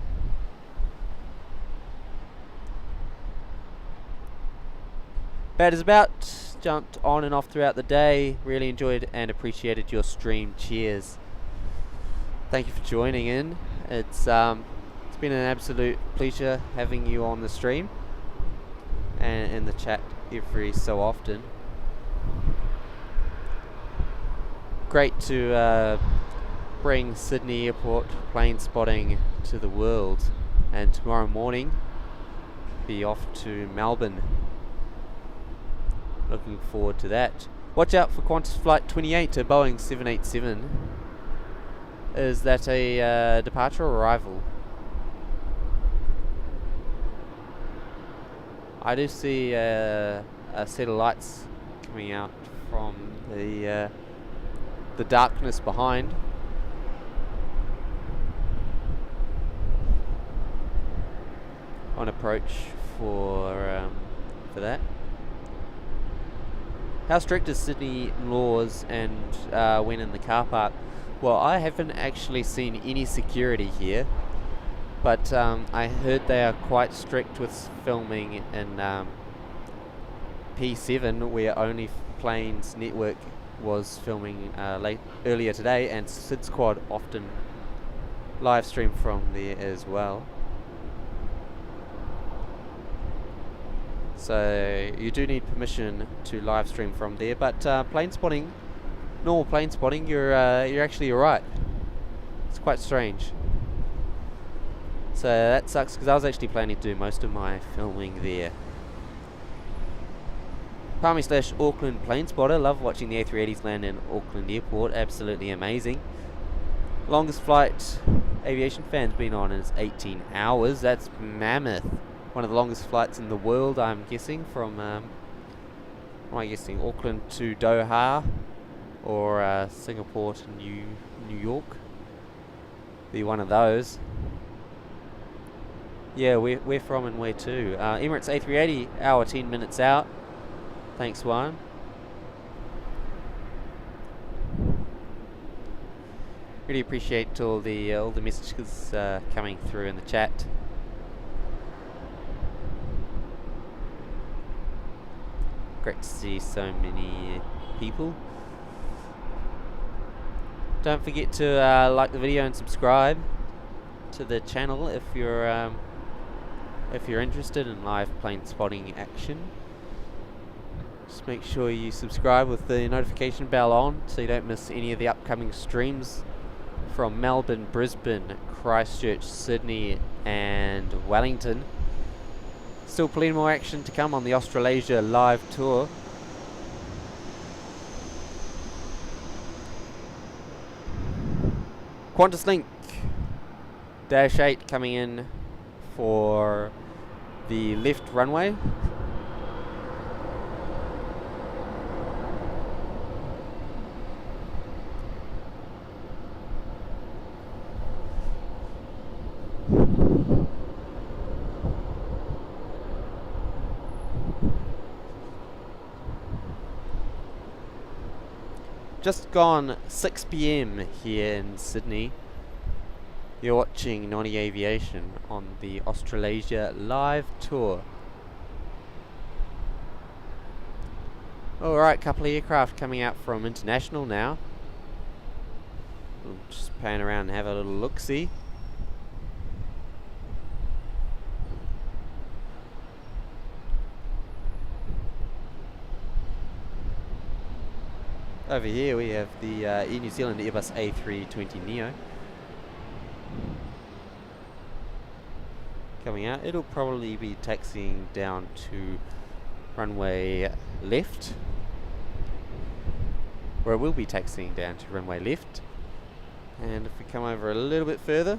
Bad as about. Jumped on and off throughout the day. Really enjoyed and appreciated your stream. Cheers. Thank you for joining in. It's been an absolute pleasure having you on the stream and in the chat every so often. Great to bring Sydney Airport plane spotting to the world, and tomorrow morning be off to Melbourne. Looking forward to that. Watch out for Qantas Flight 28 to Boeing 787. Is that a departure or arrival? I do see a set of lights coming out from the darkness behind. On approach for that. How strict is Sydney laws and when in the car park? Well, I haven't actually seen any security here, but I heard they are quite strict with filming in P7, where Only Planes Network was filming earlier today, and Sid Squad often live stream from there as well. So you do need permission to live stream from there, but plane spotting, normal plane spotting, you're actually alright. It's quite strange. So that sucks because I was actually planning to do most of my filming there. Palmy/Auckland plane spotter. Love watching the A380s land in Auckland Airport. Absolutely amazing. Longest flight aviation fans been on is 18 hours. That's mammoth. One of the longest flights in the world, I'm guessing, from Auckland to Doha or Singapore to New York. Be one of those. Yeah, we're from and where to? Emirates A380, hour 10 minutes out. Thanks, Juan. Really appreciate all the messages coming through in the chat. Great to see so many people. Don't forget to like the video and subscribe to the channel if you're interested in live plane spotting action. Just make sure you subscribe with the notification bell on so you don't miss any of the upcoming streams from Melbourne, Brisbane, Christchurch, Sydney and Wellington. Still plenty more action to come on the Australasia live tour. Qantas Link Dash 8 coming in for the left runway. Just gone 6 PM here in Sydney. You're watching Nonny Aviation on the Australasia live tour. Alright, couple of aircraft coming out from international now. We'll just pan around and have a little look-see. Over here we have the Air New Zealand Airbus A320 Neo coming out. It'll probably be taxiing down to runway left, or it will be taxiing down to runway left. And if we come over a little bit further,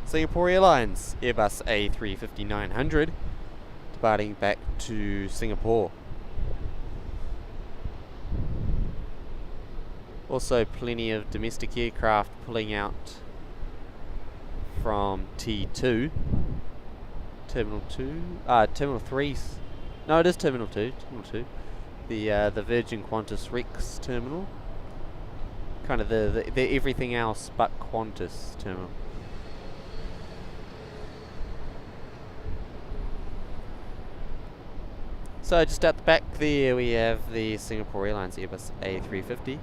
Singapore Airlines Airbus A350-900 departing back to Singapore. Also plenty of domestic aircraft pulling out from T2, Terminal 2, Terminal 3, no it is Terminal 2, the Virgin Qantas Rex terminal, kind of the everything else but Qantas terminal. So just at the back there we have the Singapore Airlines Airbus A350.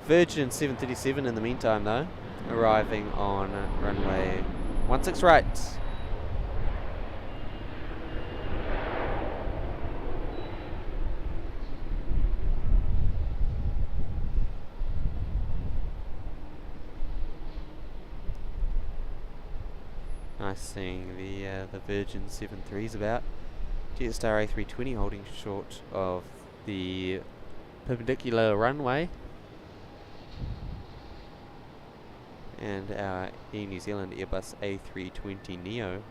Virgin 737 in the meantime though, arriving on runway 16 right. Nice seeing the Virgin 73s about. Jetstar A320 holding short of the perpendicular runway. And our Air New Zealand Airbus A320 Neo.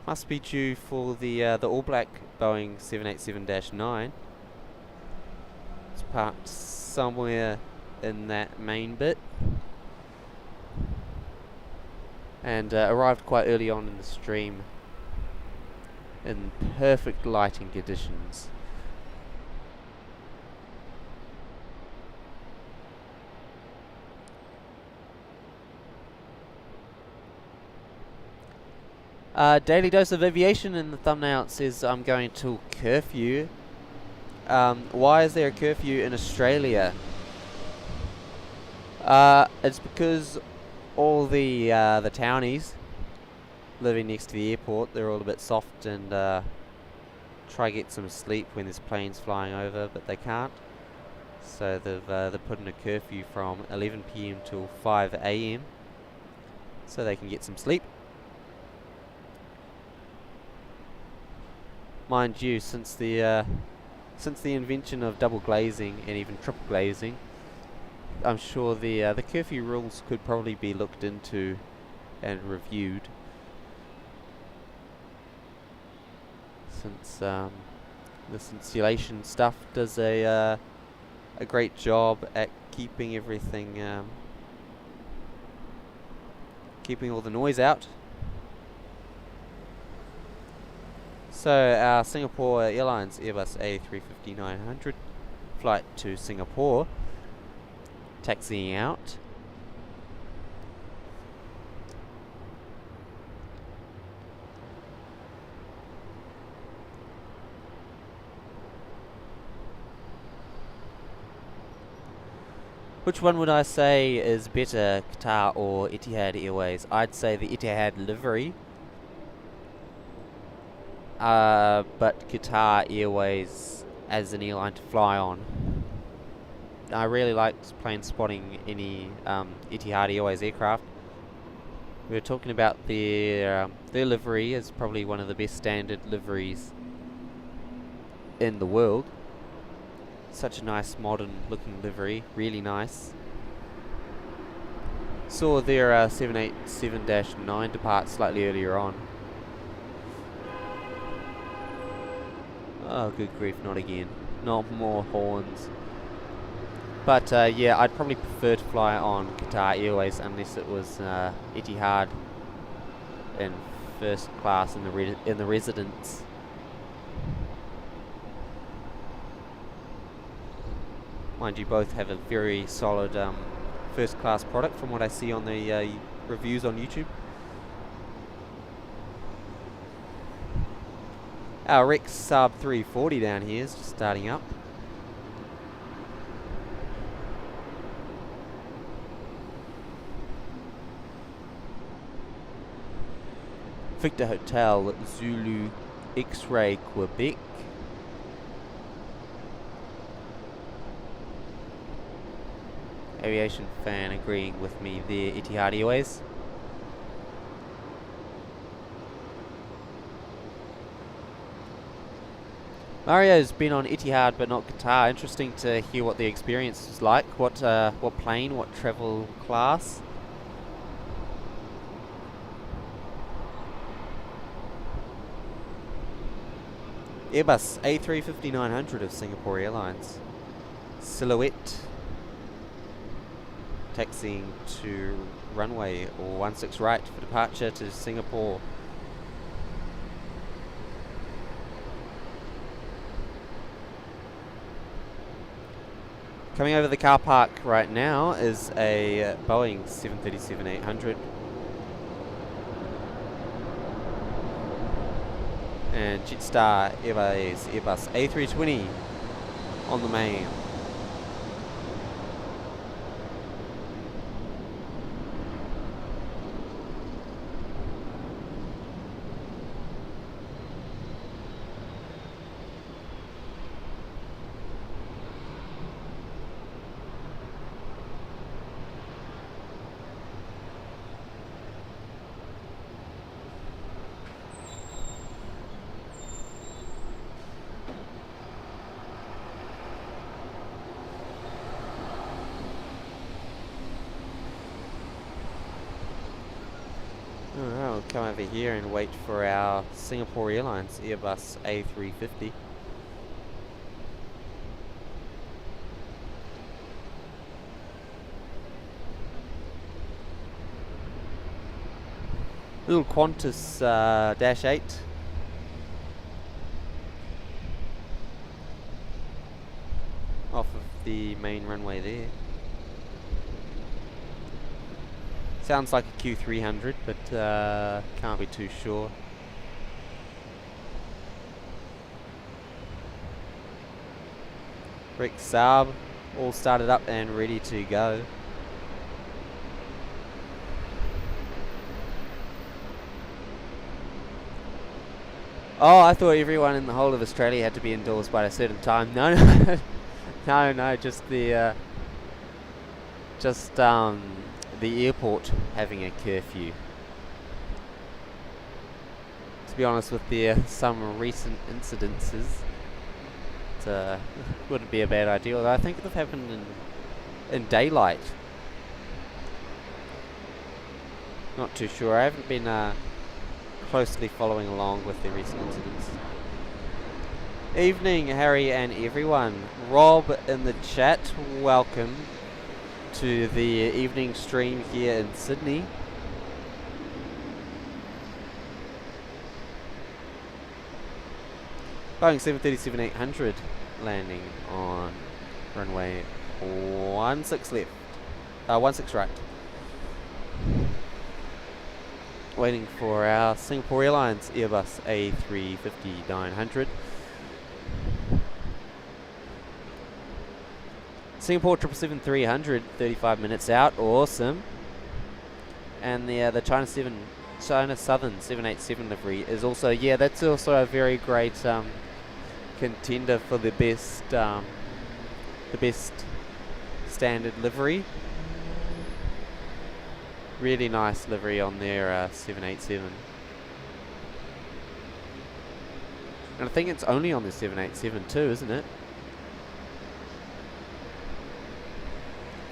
Must be due for the all black Boeing 787-9. It's parked somewhere in that main bit, and arrived quite early on in the stream in perfect lighting conditions. Daily dose of aviation in the thumbnail. It says I'm going till curfew. Why is there a curfew in Australia? It's because all the townies living next to the airport, they're all a bit soft and try to get some sleep when there's planes flying over, but they can't. So they've put in a curfew from 11 p.m. till 5 a.m. so they can get some sleep. Mind you, since the invention of double glazing and even triple glazing, I'm sure the curfew rules could probably be looked into and reviewed, since this insulation stuff does a great job at keeping everything, keeping all the noise out. So our Singapore Airlines Airbus A350-900 flight to Singapore, taxiing out. Which one would I say is better, Qatar or Etihad Airways? I'd say the Etihad livery, but Qatar Airways as an airline to fly on. I really liked plane spotting any Etihad Airways aircraft. We were talking about their livery is probably one of the best standard liveries in the world. Such a nice modern looking livery, really nice. Saw their 787-9 depart slightly earlier on. Oh, good grief, not again. Not more horns. But yeah, I'd probably prefer to fly on Qatar Airways unless it was Etihad in first class in the residence. Mind you, both have a very solid first class product from what I see on the reviews on YouTube. Our Rex Sub 340 down here is just starting up. Victor Hotel Zulu X-Ray Quebec. Aviation fan agreeing with me there, Etihad Airways. Mario's been on Etihad but not Qatar. Interesting to hear what the experience is like. What plane, what travel class? Airbus A350-900 of Singapore Airlines. Silhouette. Taxiing to runway or 16 right for departure to Singapore. Coming over the car park right now is a Boeing 737-800 and Jetstar Airways Airbus A320 on the main. Alright, we'll come over here and wait for our Singapore Airlines Airbus A350. Little Qantas Dash 8. Off of the main runway there. Sounds like a Q300, but can't be too sure. Rex Saab all started up and ready to go. Oh, I thought everyone in the whole of Australia had to be indoors by a certain time. No, no, no, just the airport having a curfew. To be honest, with some recent incidences, it wouldn't be a bad idea. Although I think they've happened in daylight. Not too sure. I haven't been closely following along with the recent incidents. Evening, Harry and everyone. Rob in the chat, welcome to the evening stream here in Sydney. Boeing 737-800 landing on runway 16 left, 16 right. Waiting for our Singapore Airlines Airbus A350-900. Singapore 777-300, 35 minutes out, awesome. And the China Southern 787 livery is also, that's also a very great contender for the best standard livery. Really nice livery on their 787. And I think it's only on the 787 too, isn't it?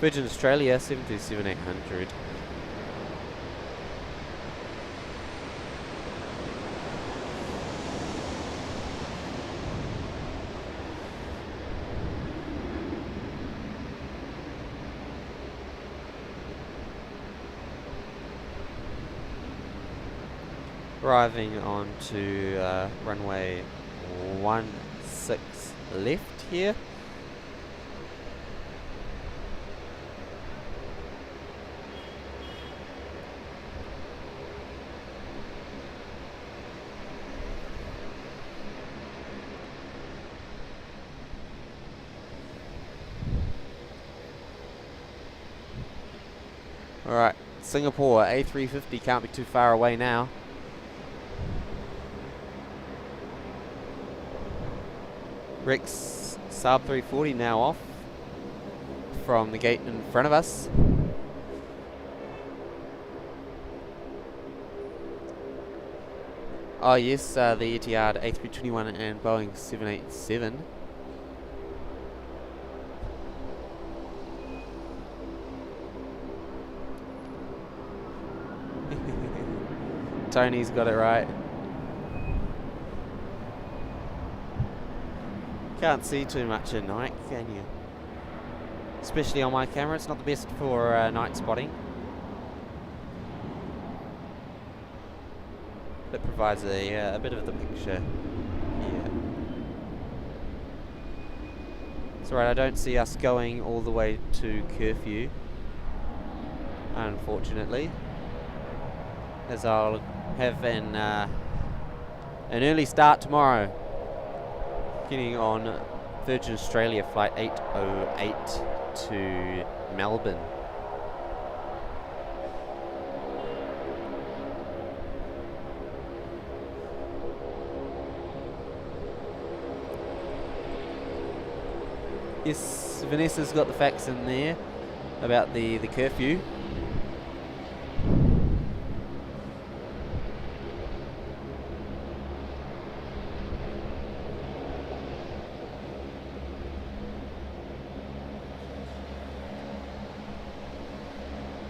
Virgin Australia 737-800. Arriving onto runway 16 left here. Alright, Singapore A350 can't be too far away now. Rex Saab 340 now off from the gate in front of us. Oh yes, the Etihad A321 and Boeing 787. Tony's got it right. Can't see too much at night, can you? Especially on my camera, it's not the best for night spotting. It provides a bit of the picture here. It's alright, I don't see us going all the way to curfew, unfortunately, as I'll have an early start tomorrow, getting on Virgin Australia flight 808 to Melbourne. Yes, Vanessa's got the facts in there about the curfew.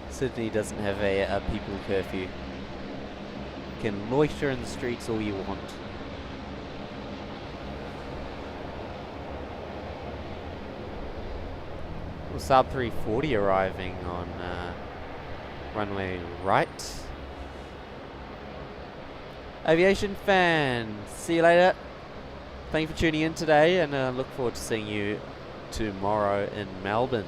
Sydney doesn't have a people curfew. You can loiter in the streets all you want. Well, Saab 340 arriving on runway right. Aviation fans, see you later. Thank you for tuning in today, and look forward to seeing you tomorrow in Melbourne.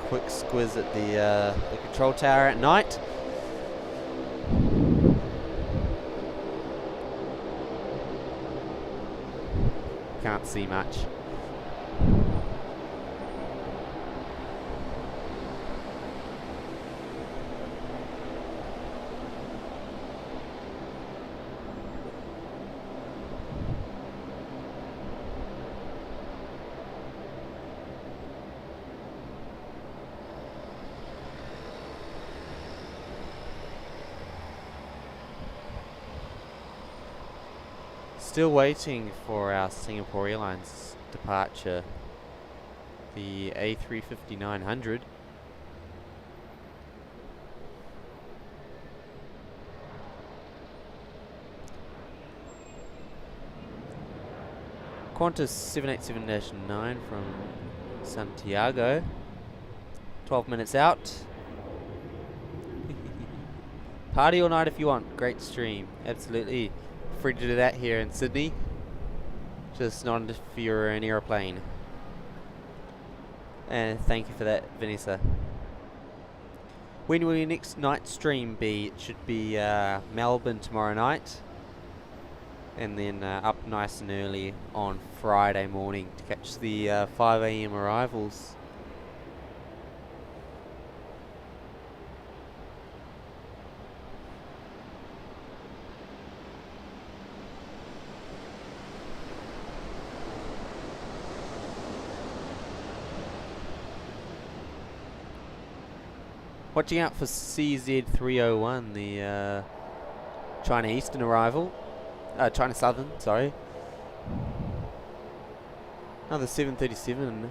Quick squiz at the control tower at night. Can't see much. Still waiting for our Singapore Airlines departure, the A350-900. Qantas 787-9 from Santiago, 12 minutes out. Party all night if you want, great stream, absolutely. Free to do that here in Sydney, just not if you're an aeroplane. And thank you for that, Vanessa. When will your next night stream be? It should be Melbourne tomorrow night, and then up nice and early on Friday morning to catch the 5 AM arrivals. Watching out for CZ301, the China Eastern arrival. China Southern, sorry. Another 737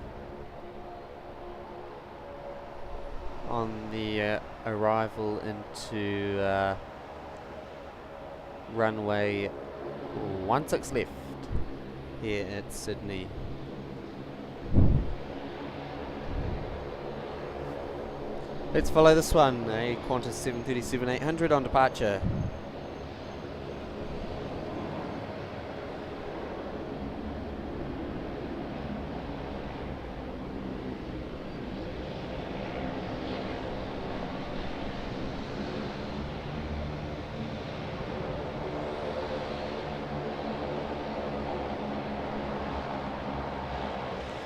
on the arrival into runway 16 left here at Sydney. Let's follow this one, a Qantas 737-800 on departure.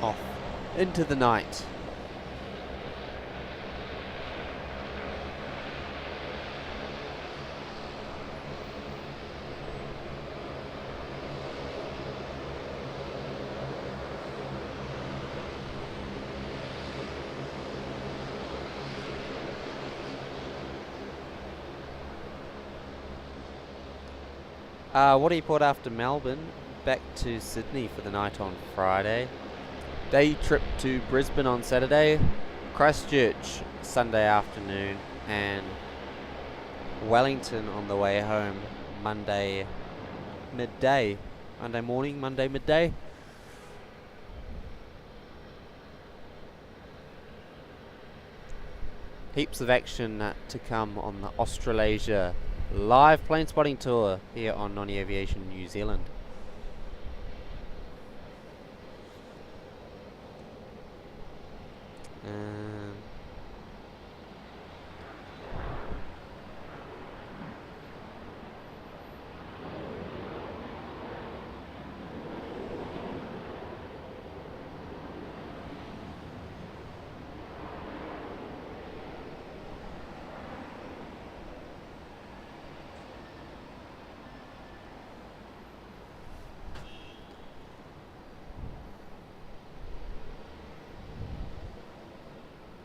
Off into the night. What do you put after Melbourne? Back to Sydney for the night on Friday. Day trip to Brisbane on Saturday. Christchurch Sunday afternoon. And Wellington on the way home Monday midday. Monday morning, Monday midday. Heaps of action to come on the Australasia live plane spotting tour here on Noni Aviation New Zealand.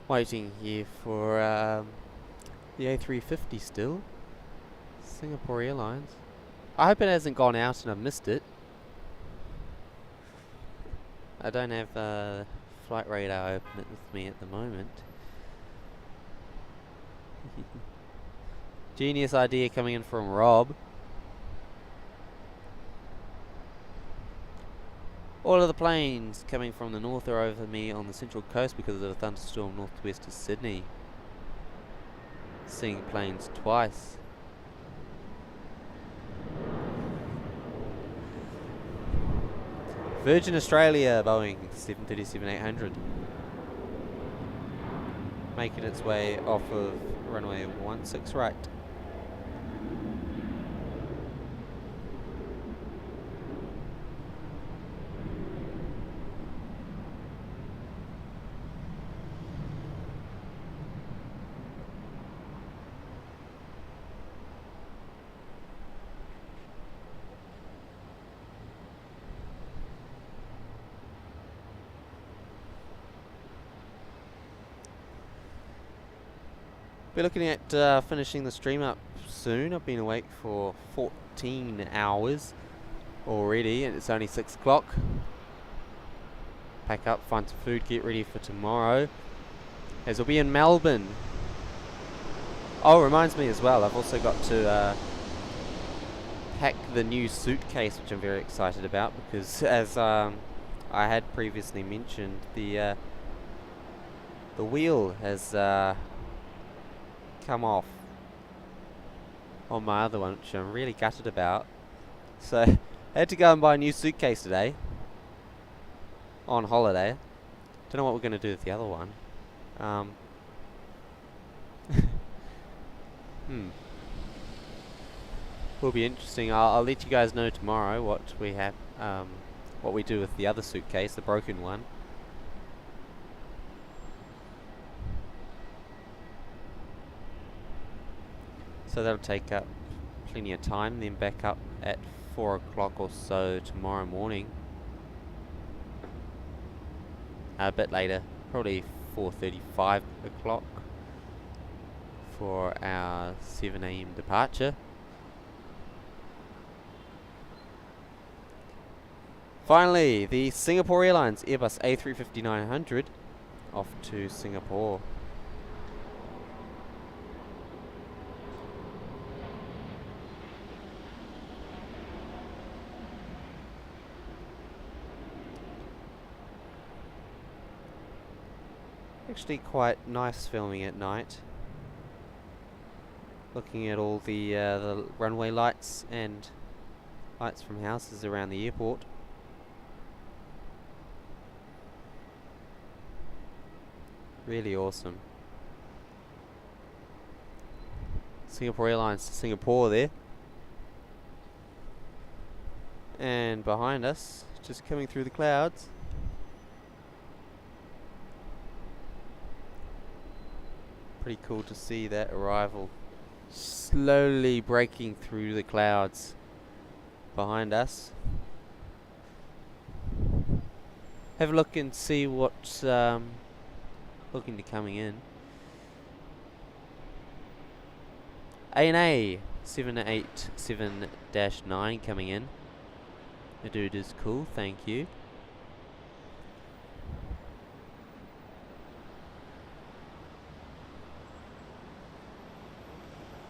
Waiting here for the A350 still. Singapore Airlines. I hope it hasn't gone out and I've missed it. I don't have flight radar open with me at the moment. Genius idea coming in from Rob. All of the planes coming from the north are over me on the central coast because of the thunderstorm northwest of Sydney. Seeing planes twice. Virgin Australia Boeing 737-800 making its way off of runway 16 right. We're looking at finishing the stream up soon. I've been awake for 14 hours. already, and it's only 6 o'clock. Pack up, find some food, get ready for tomorrow, as we'll be in Melbourne. Oh, reminds me as well, I've also got to pack the new suitcase, which I'm very excited about, because as I had previously mentioned, the wheel has come off on my other one, which I'm really gutted about. So I had to go and buy a new suitcase today on holiday. Don't know what we're going to do with the other one. Will be interesting. I'll let you guys know tomorrow what we have, what we do with the other suitcase, the broken one. So that'll take up plenty of time. Then back up at 4 o'clock or so tomorrow morning. A bit later, probably 4:35 o'clock for our 7 AM departure. Finally, the Singapore Airlines Airbus A350-900 off to Singapore. Actually quite nice filming at night. Looking at all the runway lights and lights from houses around the airport. Really awesome. Singapore Airlines to Singapore there. And behind us, just coming through the clouds, pretty cool to see that arrival slowly breaking through the clouds behind us. Have a look and see what's looking to coming in. ANA 787-9 coming in. The dude is cool, thank you.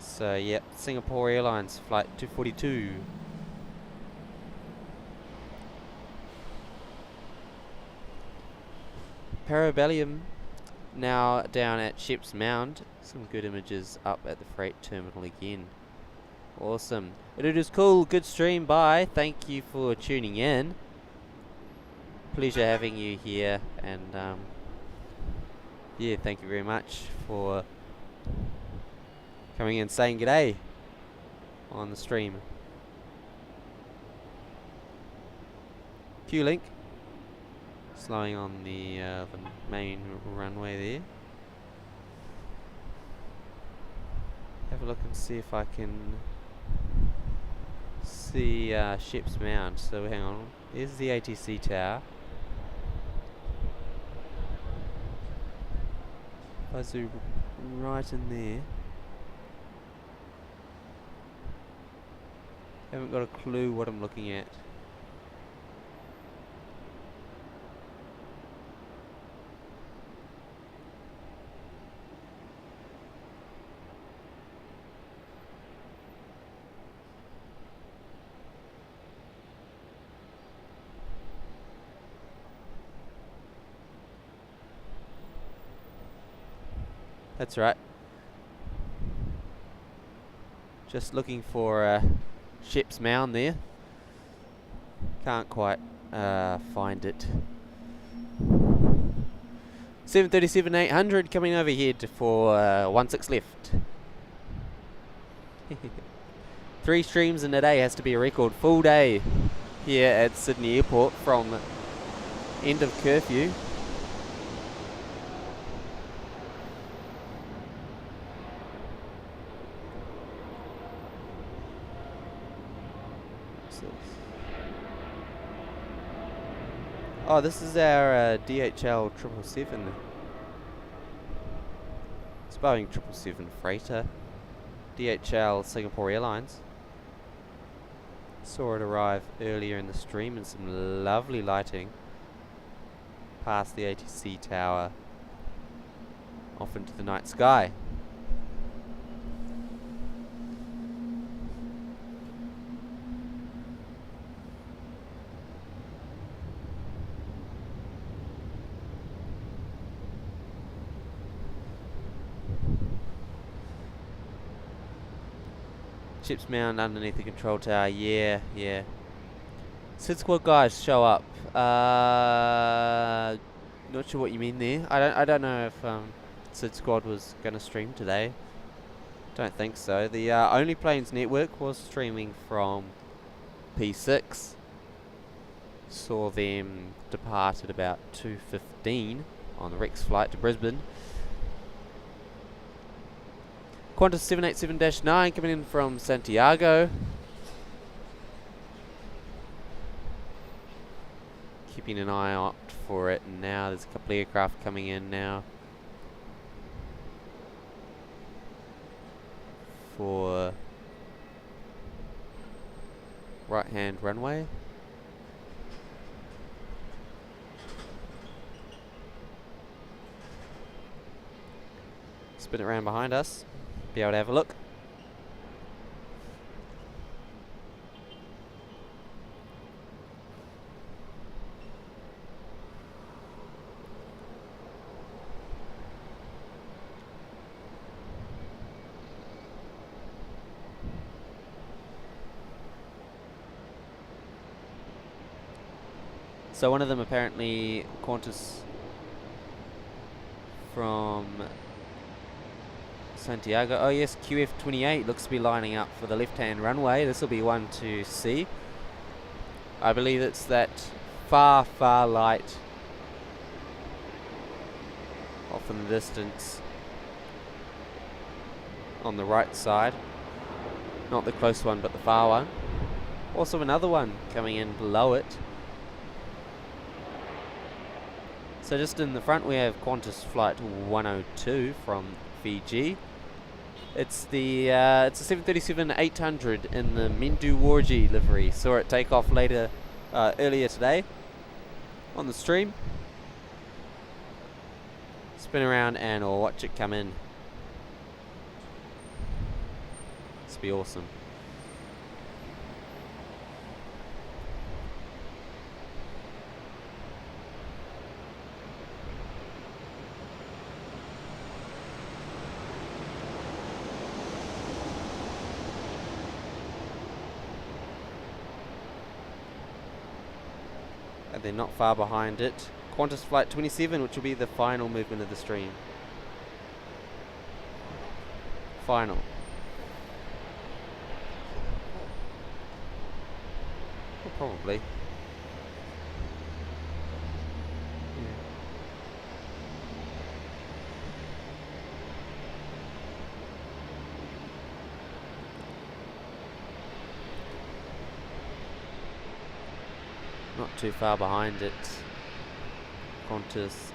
So yep, Singapore Airlines flight 242. Parabellum now down at Sheep's Mound. Some good images up at the freight terminal again. Awesome. It is cool. Good stream. Bye. Thank you for tuning in. Pleasure having you here. And yeah, thank you very much for coming in, saying g'day on the stream. Q-Link slowing on the main runway there. Have a look and see if I can see Ship's Mound. So hang on, here's the ATC tower. If I zoom right in there, haven't got a clue what I'm looking at. That's right. Just looking for Ship's Mound there. Can't quite find it. 737-800 coming overhead for 16 left. 3 streams in a day has to be a record. Full day here at Sydney Airport from end of curfew. Oh, this is our DHL 777. It's Boeing 777 freighter. DHL Singapore Airlines. Saw it arrive earlier in the stream in some lovely lighting past the ATC tower off into the night sky. Ship's mound underneath the control tower. Yeah. Sid Squad guys show up. Not sure what you mean there. I don't know if Sid Squad was gonna stream today. Don't think so. The Only Planes network was streaming from P6. Saw them depart at about 2:15 on the Rex flight to Brisbane. Qantas 787-9 coming in from Santiago. Keeping an eye out for it now. There's a couple of aircraft coming in now for right-hand runway. Spin it around behind us. Be able to have a look. So one of them apparently Qantas from Santiago. Oh yes, QF28 looks to be lining up for the left-hand runway. This will be one to see. I believe it's that far light off in the distance on the right side. Not the close one, but the far one. Also another one coming in below it. So just in the front we have Qantas flight 102 from Fiji. It's the it's a 737-800 in the Mindu livery. Saw it take off earlier today on the stream. Spin around and or watch it come in. This will be awesome. And then not far behind it, Qantas Flight 27, which will be the final movement of the stream. Final. Well, probably. Not too far behind it, Qantas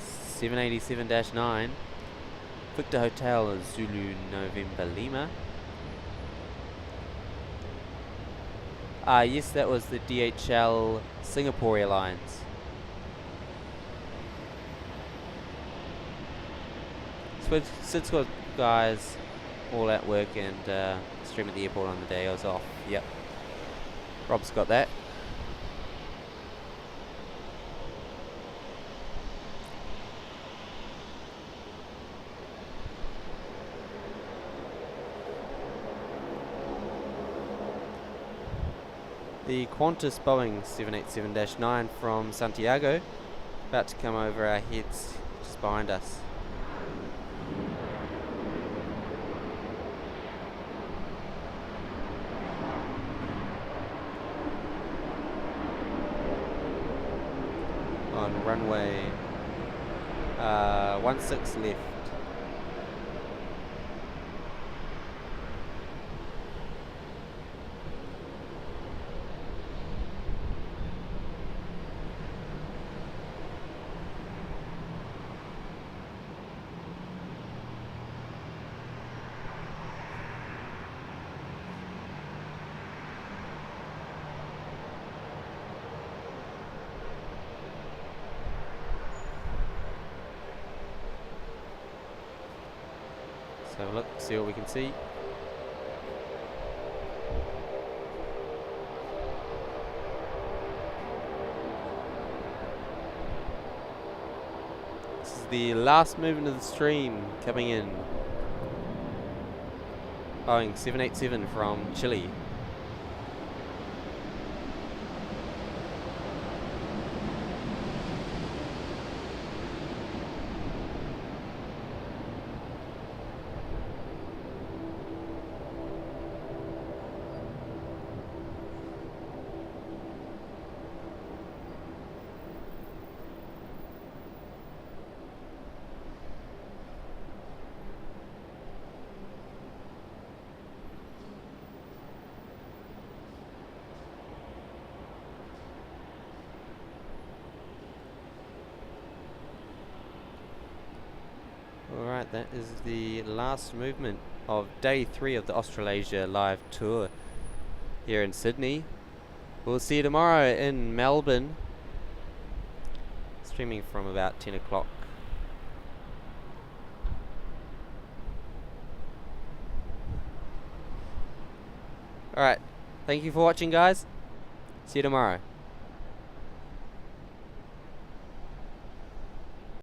787-9, Victor Hotel Zulu November Lima. Yes, that was the DHL Singapore Airlines. Sid Squad guys all at work and stream at the airport on the day I was off. Yep, Rob's got that. The Qantas Boeing 787-9 from Santiago, about to come over our heads just behind us. On runway 16 left. So look, see what we can see. This is the last movement of the stream coming in. Boeing 787 from Chile. Alright, that is the last movement of day 3 of the Australasia live tour here in Sydney. We'll see you tomorrow in Melbourne, streaming from about 10 o'clock. Alright, thank you for watching, guys. See you tomorrow.